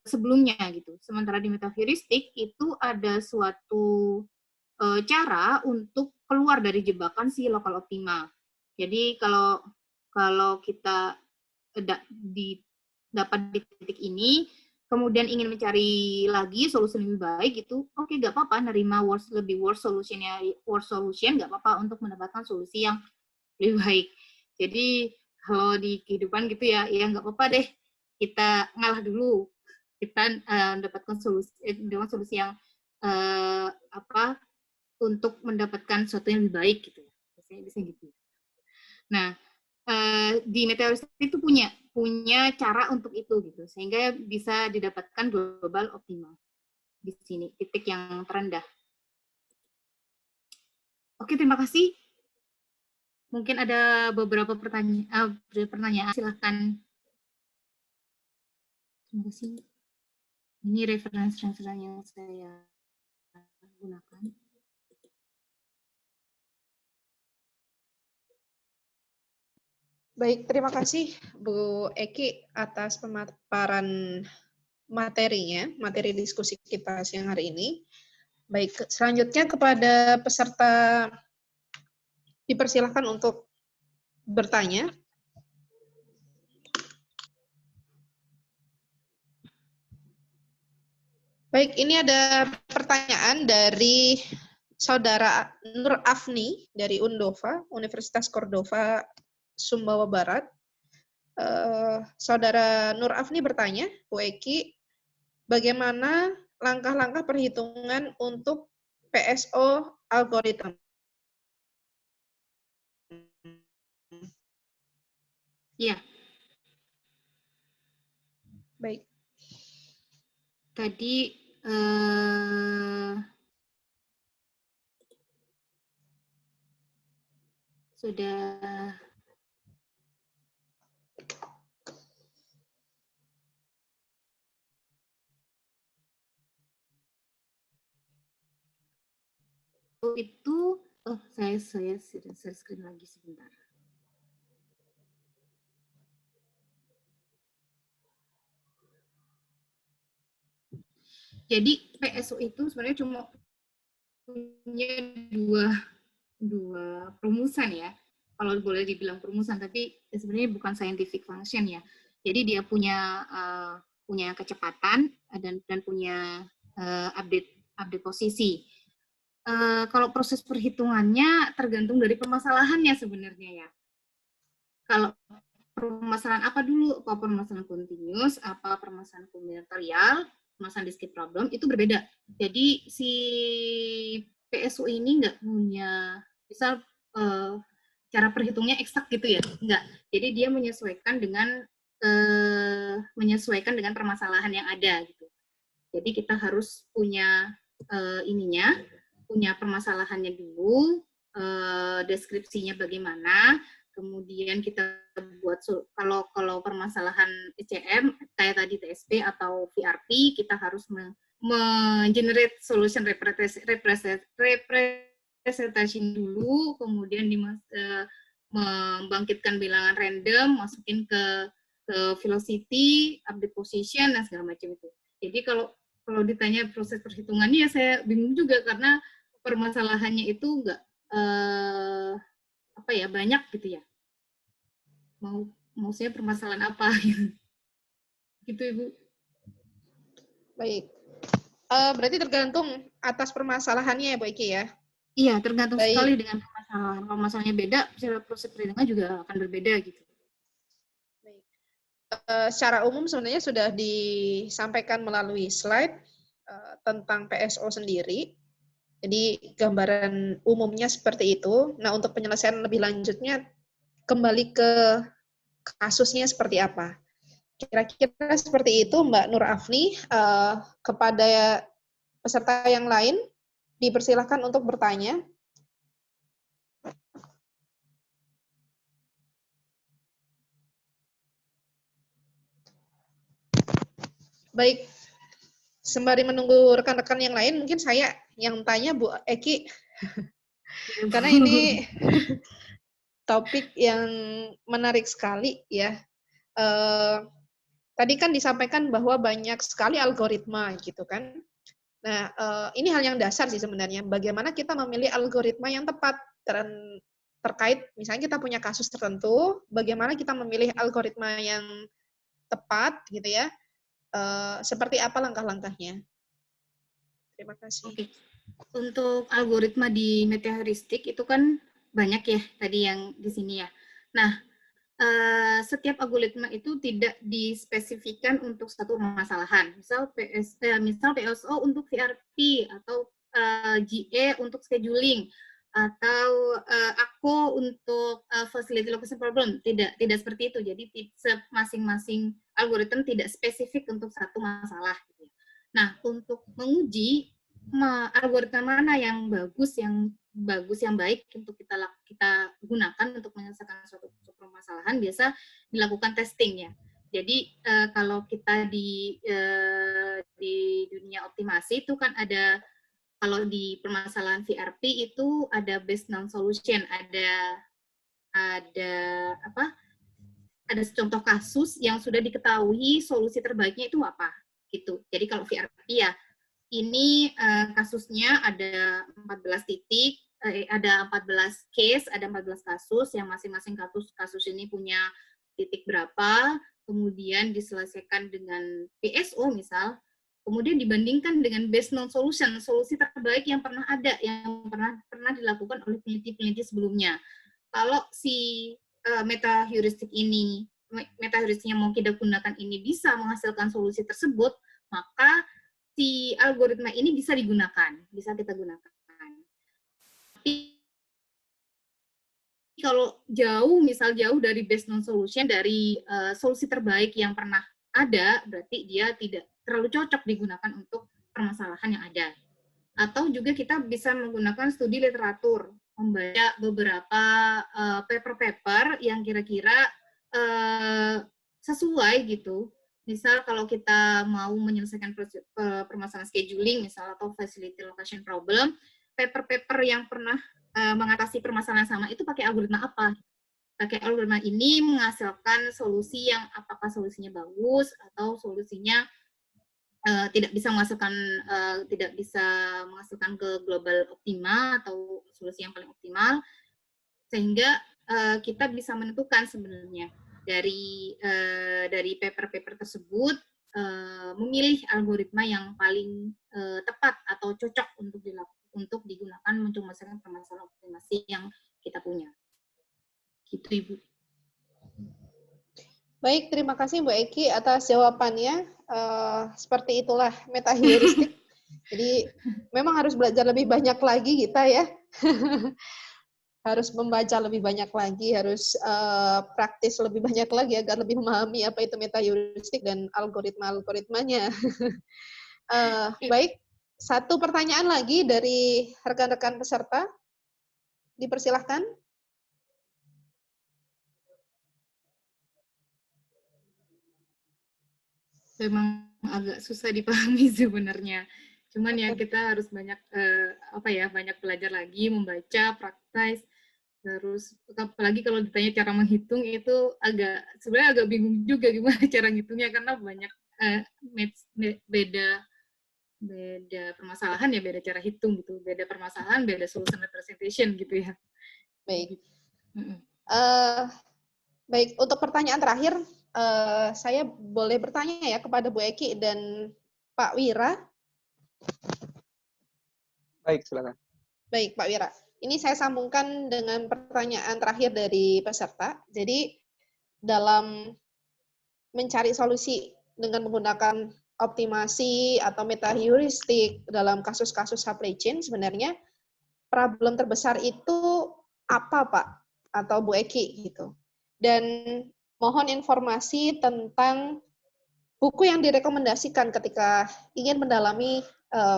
sebelumnya gitu. Sementara di metaheuristik itu ada suatu cara untuk keluar dari jebakan si lokal optima. Jadi kalau kita dapat di titik ini, kemudian ingin mencari lagi solusi lebih baik gitu, oke, nggak apa-apa nerima worst solution nggak apa-apa untuk mendapatkan solusi yang lebih baik. Jadi kalau di kehidupan gitu ya nggak apa-apa deh kita ngalah dulu, kita mendapatkan solusi yang untuk mendapatkan sesuatu yang lebih baik gitu. Biasanya bisa gitu. Nah, di metaheuristik itu punya cara untuk itu gitu, sehingga bisa didapatkan global optimal di sini titik yang terendah. Oke, terima kasih. Mungkin ada beberapa pertanyaan, silahkan. Terima kasih. Ini referensi yang saya gunakan. Baik, terima kasih Bu Eki atas pemaparan materinya, materi diskusi kita siang hari ini. Baik, selanjutnya kepada peserta dipersilahkan untuk bertanya. Baik, ini ada pertanyaan dari Saudara Nur Afni dari Undova, Universitas Cordova, Sumbawa Barat. Saudara Nur Afni bertanya, Bu Eki, bagaimana langkah-langkah perhitungan untuk PSO algoritma? Ya, Baik. tadi sudah itu, oh saya share screen lagi sebentar. Jadi PSO itu sebenarnya cuma punya dua perumusan ya, kalau boleh dibilang perumusan, tapi sebenarnya bukan scientific function ya. Jadi dia punya punya kecepatan dan punya update posisi. Kalau proses perhitungannya tergantung dari permasalahannya sebenarnya ya. Kalau permasalahan apa dulu? Apa permasalahan continuous, apa permasalahan kombinatorial, permasalahan discrete problem, itu berbeda. Jadi si PSO ini nggak punya, misal cara perhitungnya eksak gitu ya, enggak. Jadi dia menyesuaikan dengan permasalahan yang ada gitu. Jadi kita harus punya punya permasalahannya dulu, deskripsinya bagaimana, kemudian kita buat kalau permasalahan ECM kayak tadi TSP atau VRP, kita harus generate solution representation dulu, kemudian membangkitkan bilangan random, masukin ke velocity, update position, dan segala macam itu. Jadi kalau ditanya proses perhitungannya, ya saya bingung juga karena permasalahannya itu nggak banyak gitu ya. Mau saya permasalahan apa gitu Ibu. Baik. Berarti tergantung atas permasalahannya ya Bu Eki ya? Iya, tergantung Baik. sekali dengan permasalahan. Kalau masalahnya beda, proses perhitungan juga akan berbeda gitu. Baik. Secara umum sebenarnya sudah disampaikan melalui slide tentang PSO sendiri. Jadi gambaran umumnya seperti itu. Nah, untuk penyelesaian lebih lanjutnya kembali ke kasusnya seperti apa. Kira-kira seperti itu Mbak Nur Afni. Kepada peserta yang lain dipersilahkan untuk bertanya. Baik, sembari menunggu rekan-rekan yang lain, mungkin saya yang tanya Bu Eki, karena ini topik yang menarik sekali ya. Tadi kan disampaikan bahwa banyak sekali algoritma gitu kan. Nah, ini hal yang dasar sih sebenarnya. Bagaimana kita memilih algoritma yang tepat terkait misalnya kita punya kasus tertentu, bagaimana kita memilih algoritma yang tepat gitu ya. Seperti apa langkah-langkahnya? Terima kasih. Oke. Untuk algoritma di metaheuristik itu kan banyak ya tadi yang di sini ya. Nah, setiap algoritma itu tidak dispesifikan untuk satu permasalahan. Misal PSO untuk VRP atau GA untuk scheduling atau ACO untuk facility location problem. Tidak seperti itu. Jadi masing-masing algoritma tidak spesifik untuk satu masalah. Nah, untuk menguji algoritma mana yang bagus, yang baik untuk kita gunakan untuk menyelesaikan suatu permasalahan, biasa dilakukan testing ya. Jadi kalau kita di dunia optimasi itu kan ada, kalau di permasalahan VRP itu ada best known solution, ada ada contoh kasus yang sudah diketahui solusi terbaiknya itu apa gitu. Jadi kalau VRP ya, ini kasusnya ada 14 titik, ada 14 case, ada 14 kasus yang masing-masing kasus ini punya titik berapa, kemudian diselesaikan dengan PSO misal, kemudian dibandingkan dengan best known solution, solusi terbaik yang pernah ada, yang pernah dilakukan oleh peneliti-peneliti sebelumnya. Kalau si meta heuristik yang mau kita gunakan ini bisa menghasilkan solusi tersebut, maka si algoritma ini bisa digunakan, bisa kita gunakan. Tapi kalau jauh dari best known solution, dari solusi terbaik yang pernah ada, berarti dia tidak terlalu cocok digunakan untuk permasalahan yang ada. Atau juga kita bisa menggunakan studi literatur, membaca beberapa paper-paper yang kira-kira sesuai gitu. Misal kalau kita mau menyelesaikan permasalahan scheduling, misal atau facility location problem, paper-paper yang pernah mengatasi permasalahan sama itu pakai algoritma apa? Pakai algoritma ini menghasilkan solusi yang apakah solusinya bagus atau solusinya tidak bisa menghasilkan ke global optima atau solusi yang paling optimal, sehingga kita bisa menentukan sebenarnya dari paper-paper tersebut memilih algoritma yang paling tepat atau cocok untuk digunakan untuk menyelesaikan permasalahan optimasi yang kita punya. Gitu, Ibu. Baik, terima kasih Bu Eki atas jawabannya. Seperti itulah meta heuristik. Jadi memang harus belajar lebih banyak lagi kita ya. Harus membaca lebih banyak lagi, harus praktis lebih banyak lagi agar lebih memahami apa itu meta heuristik dan algoritma-algoritmanya. Baik, satu pertanyaan lagi dari rekan-rekan peserta. Dipersilahkan. Memang agak susah dipahami sebenarnya. Cuman ya kita harus banyak banyak belajar lagi, membaca, praktis. Terus apalagi kalau ditanya cara menghitung itu sebenarnya agak bingung juga gimana cara ngitungnya karena banyak beda permasalahan ya, beda cara hitung gitu, beda permasalahan, beda solution representation gitu ya. Baik. Baik, untuk pertanyaan terakhir, saya boleh bertanya ya kepada Bu Eki dan Pak Wira. Baik, silakan. Baik, Pak Wira. Ini saya sambungkan dengan pertanyaan terakhir dari peserta. Jadi, dalam mencari solusi dengan menggunakan optimasi atau meta heuristik dalam kasus-kasus supply chain, sebenarnya problem terbesar itu apa, Pak? Atau Bu Eki, gitu. Dan mohon informasi tentang buku yang direkomendasikan ketika ingin mendalami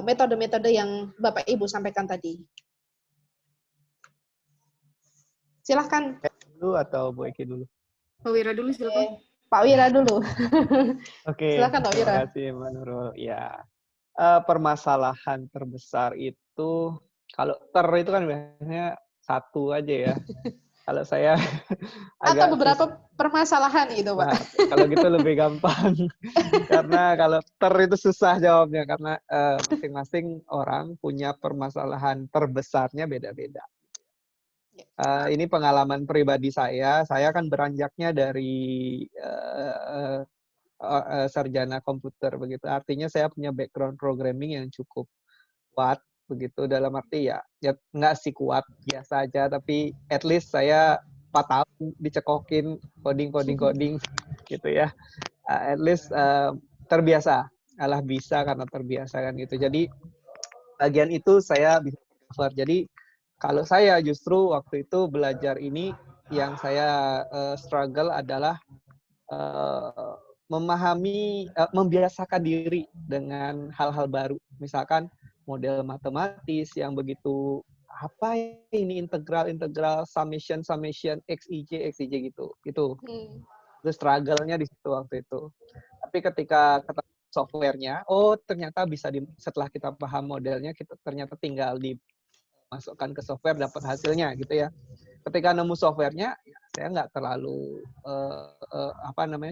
metode-metode yang Bapak Ibu sampaikan tadi. Silahkan. Dulu atau Bu Eki dulu? Pak Wira dulu, silakan. Pak Wira dulu. Oke, silakan Pak Wira. Terima kasih Mbak Nurul. Ya, permasalahan terbesar itu, kalau itu kan biasanya satu aja ya. Kalau saya atau beberapa permasalahan gitu, Pak. Nah, kalau gitu lebih gampang. Karena kalau itu susah jawabnya karena masing-masing orang punya permasalahan terbesarnya beda-beda. Ini pengalaman pribadi saya kan beranjaknya dari sarjana komputer begitu. Artinya saya punya background programming yang cukup kuat begitu, dalam arti ya nggak sih kuat biasa aja, tapi at least saya 4 tahun dicekokin coding gitu ya. At least terbiasa, bisa karena terbiasa kan gitu. Jadi bagian itu saya bisa cover. Jadi kalau saya justru waktu itu belajar ini, yang saya struggle adalah membiasakan diri dengan hal-hal baru. Misalkan model matematis yang begitu, apa ini integral, summation, XIJ gitu. Itu struggle-nya di situ waktu itu. Tapi ketika ketemu software-nya, ternyata bisa setelah kita paham modelnya, kita ternyata tinggal dimasukkan ke software, dapat hasilnya gitu ya. Ketika nemu software-nya, Saya nggak terlalu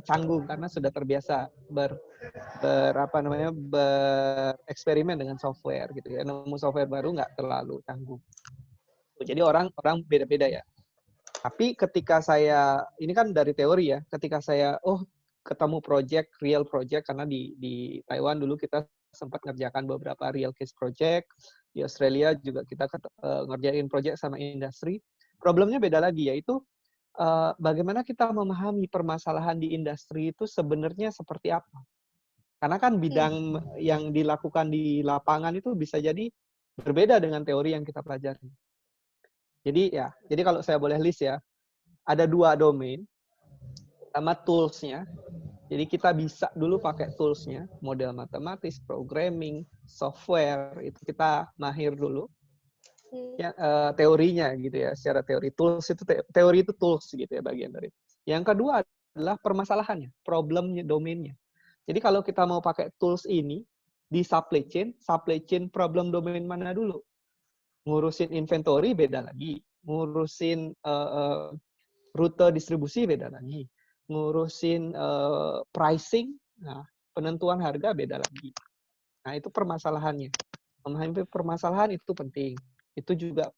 canggung karena sudah terbiasa bereksperimen dengan software gitu ya. Nemu software baru nggak terlalu canggung. Jadi orang beda-beda ya. Tapi ketika saya, ini kan dari teori ya, ketika saya ketemu real project, karena di Taiwan dulu kita sempat ngerjakan beberapa real case project, di Australia juga kita ngerjain project sama industri. Problemnya beda lagi, yaitu bagaimana kita memahami permasalahan di industri itu sebenarnya seperti apa. Karena kan bidang yang dilakukan di lapangan itu bisa jadi berbeda dengan teori yang kita pelajari. Jadi kalau saya boleh list ya, ada 2 domain, sama tools-nya. Jadi kita bisa dulu pakai tools-nya, model matematis, programming, software, itu kita mahir dulu. Ya, teorinya gitu ya, secara teori. Tools itu teori itu tools gitu ya, bagian dari. Yang kedua adalah permasalahannya, problemnya, domainnya. Jadi kalau kita mau pakai tools ini di supply chain problem domain mana dulu? Ngurusin inventory beda lagi, ngurusin rute distribusi beda lagi, ngurusin pricing, nah penentuan harga beda lagi. Nah itu permasalahannya. Memahami permasalahan itu penting. Itu juga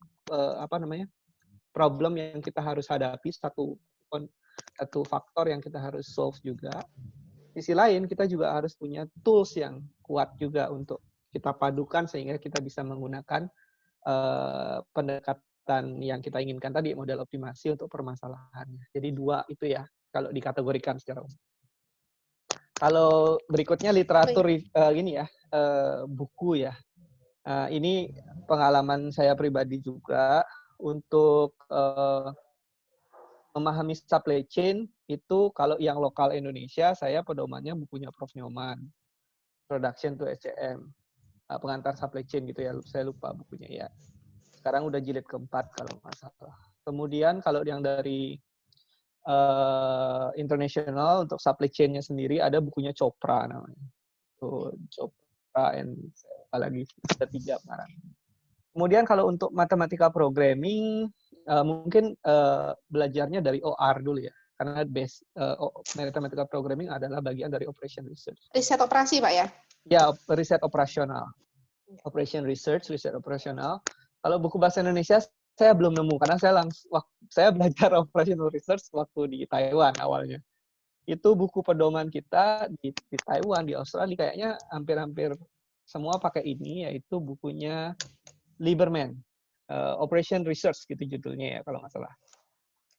problem yang kita harus hadapi, satu faktor yang kita harus solve juga. Di sisi lain kita juga harus punya tools yang kuat juga untuk kita padukan sehingga kita bisa menggunakan pendekatan yang kita inginkan tadi, model optimasi untuk permasalahannya. Jadi 2 itu ya kalau dikategorikan secara umum. Kalau berikutnya literatur buku ya. Ini pengalaman saya pribadi juga untuk memahami supply chain itu. Kalau yang lokal Indonesia, saya pedomannya bukunya Prof. Nyoman, Production to SCM, pengantar supply chain gitu ya, saya lupa bukunya ya. Sekarang udah jilid keempat kalau nggak salah. Kemudian kalau yang dari international untuk supply chain-nya sendiri ada bukunya Chopra namanya. Tuh, Chopra and apalagi ada 3 sekarang. Kemudian kalau untuk matematika programming mungkin belajarnya dari OR dulu ya. Karena base matematika programming adalah bagian dari operation research. Riset operasi, Pak ya? Ya, riset operasional. Operation research, riset operasional. Kalau buku bahasa Indonesia saya belum nemu karena saya belajar operational research waktu di Taiwan awalnya. Itu buku pedoman kita di Taiwan, di Australia kayaknya hampir-hampir semua pakai ini, yaitu bukunya Lieberman, Operation Research gitu judulnya ya kalau nggak salah.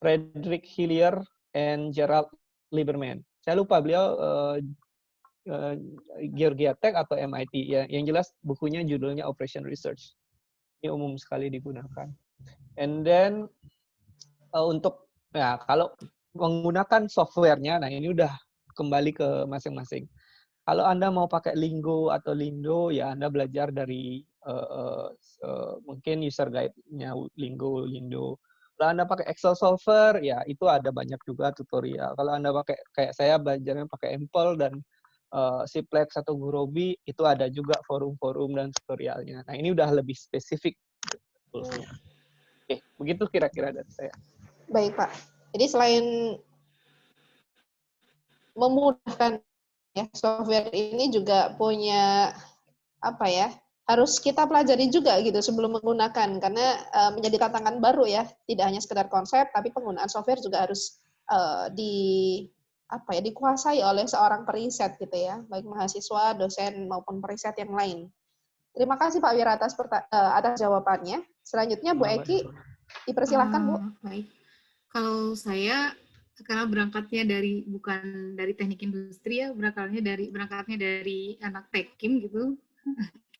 Frederick Hillier and Gerald Lieberman. Saya lupa beliau Georgia Tech atau MIT ya. Yang jelas bukunya judulnya Operation Research. Ini umum sekali digunakan. And then untuk kalau menggunakan softwarenya, nah ini udah kembali ke masing-masing. Kalau Anda mau pakai Lingo atau Lindo, ya Anda belajar dari mungkin user guide-nya Lingo, Lindo. Kalau Anda pakai Excel solver, ya itu ada banyak juga tutorial. Kalau Anda pakai, kayak saya belajarnya pakai Ample dan Ciplex atau Gurobi, itu ada juga forum-forum dan tutorialnya. Nah ini udah lebih spesifik. Oke, begitu kira-kira dari saya. Baik, Pak. Jadi selain memudahkan ya, software ini juga punya harus kita pelajari juga gitu sebelum menggunakan, karena menjadi tantangan baru ya, tidak hanya sekedar konsep tapi penggunaan software juga harus dikuasai oleh seorang periset gitu ya, baik mahasiswa, dosen maupun periset yang lain. Terima kasih Pak Wira atas jawabannya. Selanjutnya Bu Eki, dipersilahkan Bu. Baik. Kalau saya karena berangkatnya bukan dari teknik industri ya, berangkatnya dari anak Tekim gitu,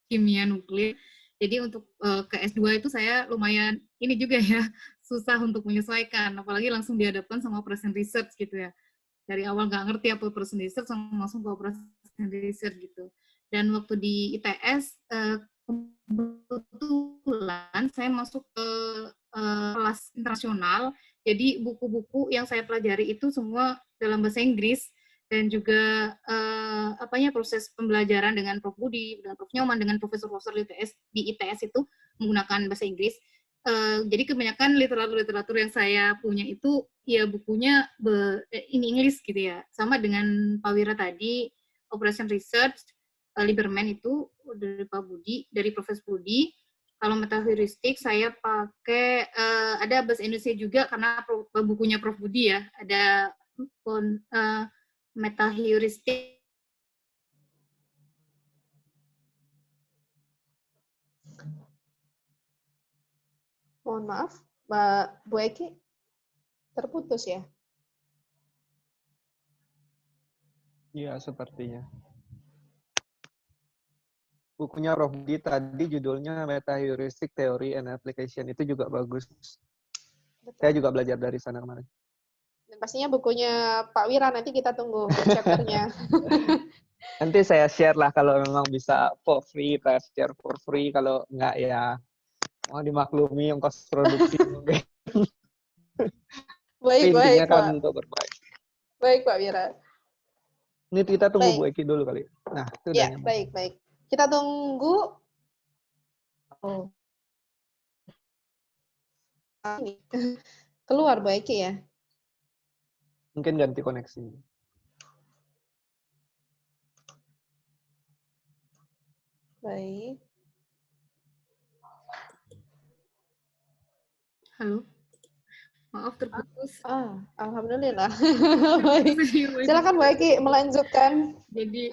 kimia nuklir. Jadi untuk ke S2 itu saya lumayan ini juga ya, susah untuk menyesuaikan, apalagi langsung dihadapkan sama operation research gitu ya. Dari awal nggak ngerti apa operation research, langsung ke operation research gitu. Dan waktu di ITS, kebetulan saya masuk ke kelas internasional, jadi buku-buku yang saya pelajari itu semua dalam bahasa Inggris, dan juga proses pembelajaran dengan Prof. Budi, dengan Prof. Nyoman, dengan profesor-profesor di ITS itu menggunakan bahasa Inggris. Jadi kebanyakan literatur yang saya punya itu ya bukunya in English gitu ya. Sama dengan Pak Wira tadi, Operation Research, Lieberman itu dari Pak Budi, dari Profesor Budi. Kalau metaheuristik saya pakai ada bahasa Indonesia juga karena bukunya Prof Budi ya. Ada metaheuristik. Mohon maaf, Mbak Bu Eki, terputus ya? Iya, sepertinya. Bukunya Prof. Budi tadi judulnya Metaheuristic Theory and Application. Itu juga bagus. Betul. Saya juga belajar dari sana kemarin. Dan pastinya bukunya Pak Wira, nanti kita tunggu chapter-nya. Nanti saya share lah kalau memang bisa for free, saya share for free. Kalau enggak ya mau dimaklumi ongkos produksi. Baik, Intinya baik, kan Pak. untuk berbagi. Baik, Pak Wira. Ini kita tunggu Baik. Bu Eki dulu kali. Nah, itu udah Ya, nyambung. baik, baik. Kita tunggu. Oh. Keluar Bu Eki ya. Mungkin ganti koneksi. Baik. Halo. Maaf terputus. Alhamdulillah. Baik. Silakan Bu Eki melanjutkan. Jadi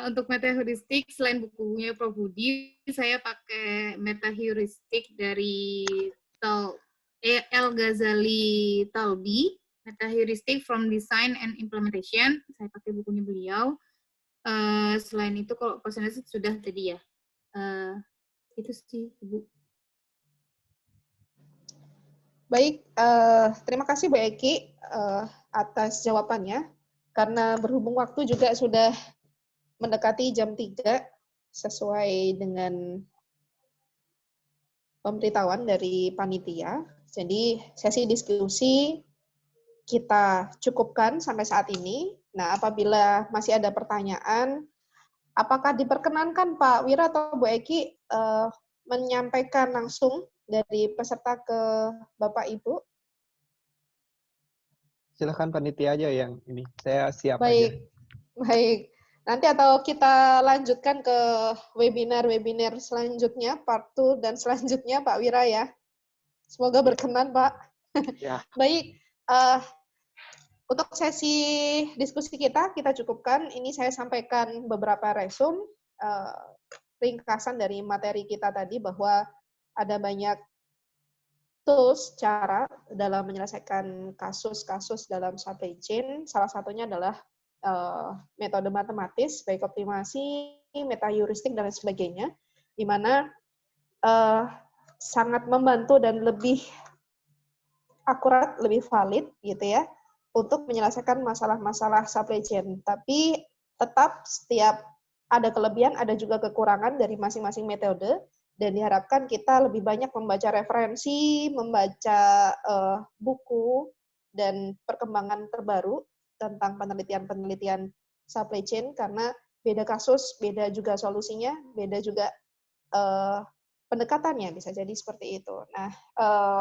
untuk metaheuristik selain bukunya Prof Budi, saya pakai metaheuristik dari El Ghazali Talbi, Metaheuristic from Design and Implementation. Saya pakai bukunya beliau. Selain itu kalau personalisasi sudah tadi ya. Itu sih Bu. Baik, terima kasih Bu Eki atas jawabannya. Karena berhubung waktu juga sudah mendekati jam 3 sesuai dengan pemberitahuan dari panitia. Jadi sesi diskusi kita cukupkan sampai saat ini. Nah, apabila masih ada pertanyaan, apakah diperkenankan Pak Wira atau Bu Eki menyampaikan langsung dari peserta ke Bapak Ibu? Silahkan panitia aja yang ini. Saya siap Baik, aja. baik. Nanti atau kita lanjutkan ke webinar-webinar selanjutnya, part 2 dan selanjutnya Pak Wira ya. Semoga berkenan Pak. Ya. Baik, untuk sesi diskusi kita cukupkan. Ini saya sampaikan beberapa resume, ringkasan dari materi kita tadi bahwa ada banyak tools, cara dalam menyelesaikan kasus-kasus dalam supply chain. Salah satunya adalah metode matematis, baik optimasi, metaheuristik, dan lain sebagainya, di mana sangat membantu dan lebih akurat, lebih valid gitu ya, untuk menyelesaikan masalah-masalah supply chain. Tapi tetap setiap ada kelebihan, ada juga kekurangan dari masing-masing metode, dan diharapkan kita lebih banyak membaca referensi, membaca buku, dan perkembangan terbaru tentang penelitian-penelitian supply chain, karena beda kasus, beda juga solusinya, beda juga pendekatannya, bisa jadi seperti itu. Nah,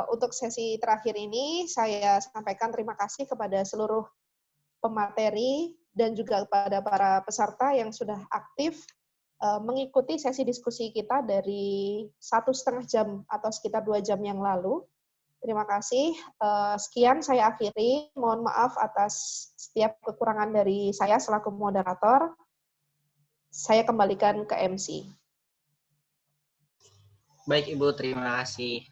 untuk sesi terakhir ini, saya sampaikan terima kasih kepada seluruh pemateri dan juga kepada para peserta yang sudah aktif mengikuti sesi diskusi kita dari 1,5 jam atau sekitar 2 jam yang lalu. Terima kasih. Sekian saya akhiri. Mohon maaf atas setiap kekurangan dari saya selaku moderator. Saya kembalikan ke MC. Baik Ibu, terima kasih.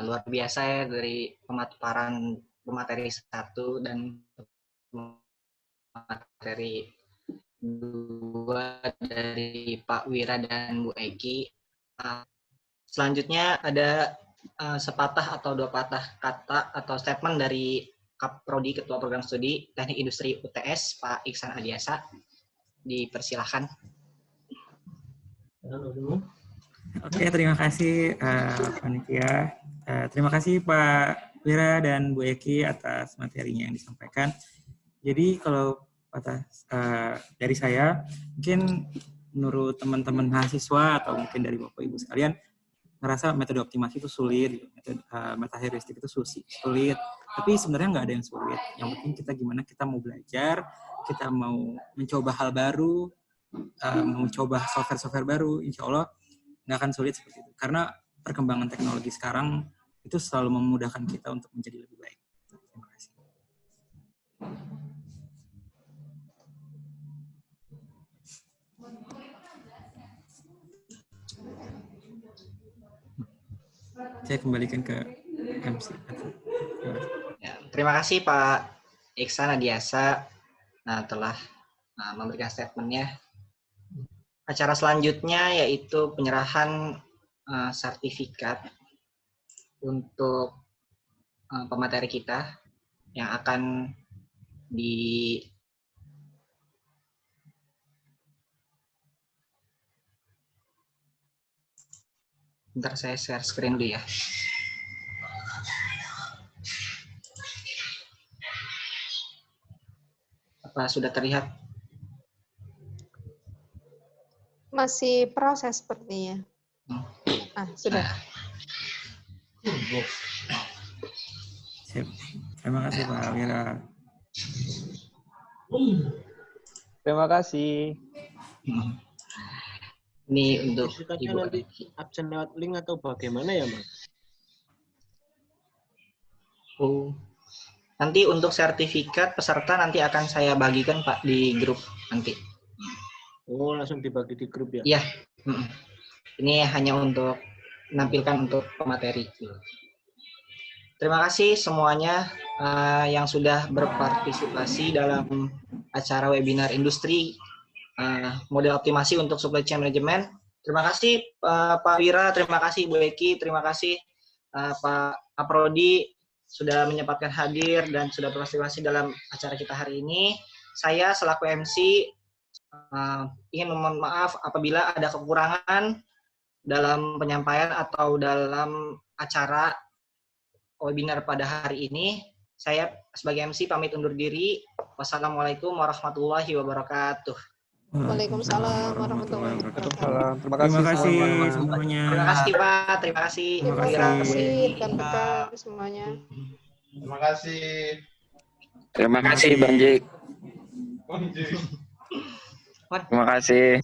Luar biasa ya dari pemaparan pemateri 1 dan materi 2 dari Pak Wira dan Bu Eki. Selanjutnya ada sepatah atau 2 patah kata atau statement dari Kaprodi Ketua Program Studi Teknik Industri UTS Pak Iksan Adiasa. Dipersilahkan. Oke, terima kasih panitia. Terima kasih Pak Wira dan Bu Eki atas materinya yang disampaikan. Jadi kalau dari saya, mungkin menurut teman-teman mahasiswa atau mungkin dari Bapak Ibu sekalian, ngerasa metode optimasi itu sulit, metode metaheuristik itu sulit. Tapi sebenarnya nggak ada yang sulit. Yang penting kita gimana kita mau belajar, kita mau mencoba hal baru, mau coba software baru, insya Allah nggak akan sulit seperti itu. Karena perkembangan teknologi sekarang itu selalu memudahkan kita untuk menjadi lebih baik. Terima kasih. Saya kembalikan ke MC. Ya, terima kasih Pak Iksan Adiasa telah memberikan statementnya. Acara selanjutnya yaitu penyerahan sertifikat untuk pemateri kita yang akan Bentar saya share screen dulu ya. Apa sudah terlihat? Masih proses sepertinya. Sudah. Sip. Terima kasih Pak Wira. Terima kasih. Ini untuk Sertifikatnya Ibu nanti absen lewat link atau bagaimana ya, Mas? Nanti untuk sertifikat peserta nanti akan saya bagikan Pak di grup nanti. Oh, langsung dibagi di grup ya? Iya. Ini hanya untuk menampilkan untuk pemateri. Terima kasih semuanya yang sudah berpartisipasi dalam acara webinar industri model optimasi untuk supply chain management. Terima kasih Pak Wira, terima kasih Bu Eki, terima kasih Pak Aprodi sudah menyempatkan hadir dan sudah berpartisipasi dalam acara kita hari ini. Saya selaku MC ingin memohon maaf apabila ada kekurangan dalam penyampaian atau dalam acara webinar pada hari ini. Saya sebagai MC pamit undur diri. Wassalamualaikum warahmatullahi wabarakatuh. Waalaikumsalam warahmatullahi wabarakatuh. Terima Terima kasih semuanya. Terima kasih Pak, terima kasih. Terima kasih rekan-rekan semuanya. Terima kasih. Terima kasih Bang Jik. Terima kasih.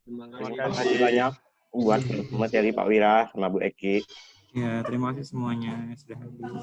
Terima Terima kasih banyak buat materi Pak Wira sama Bu Eki. Ya, terima kasih semuanya yang sudah hadir.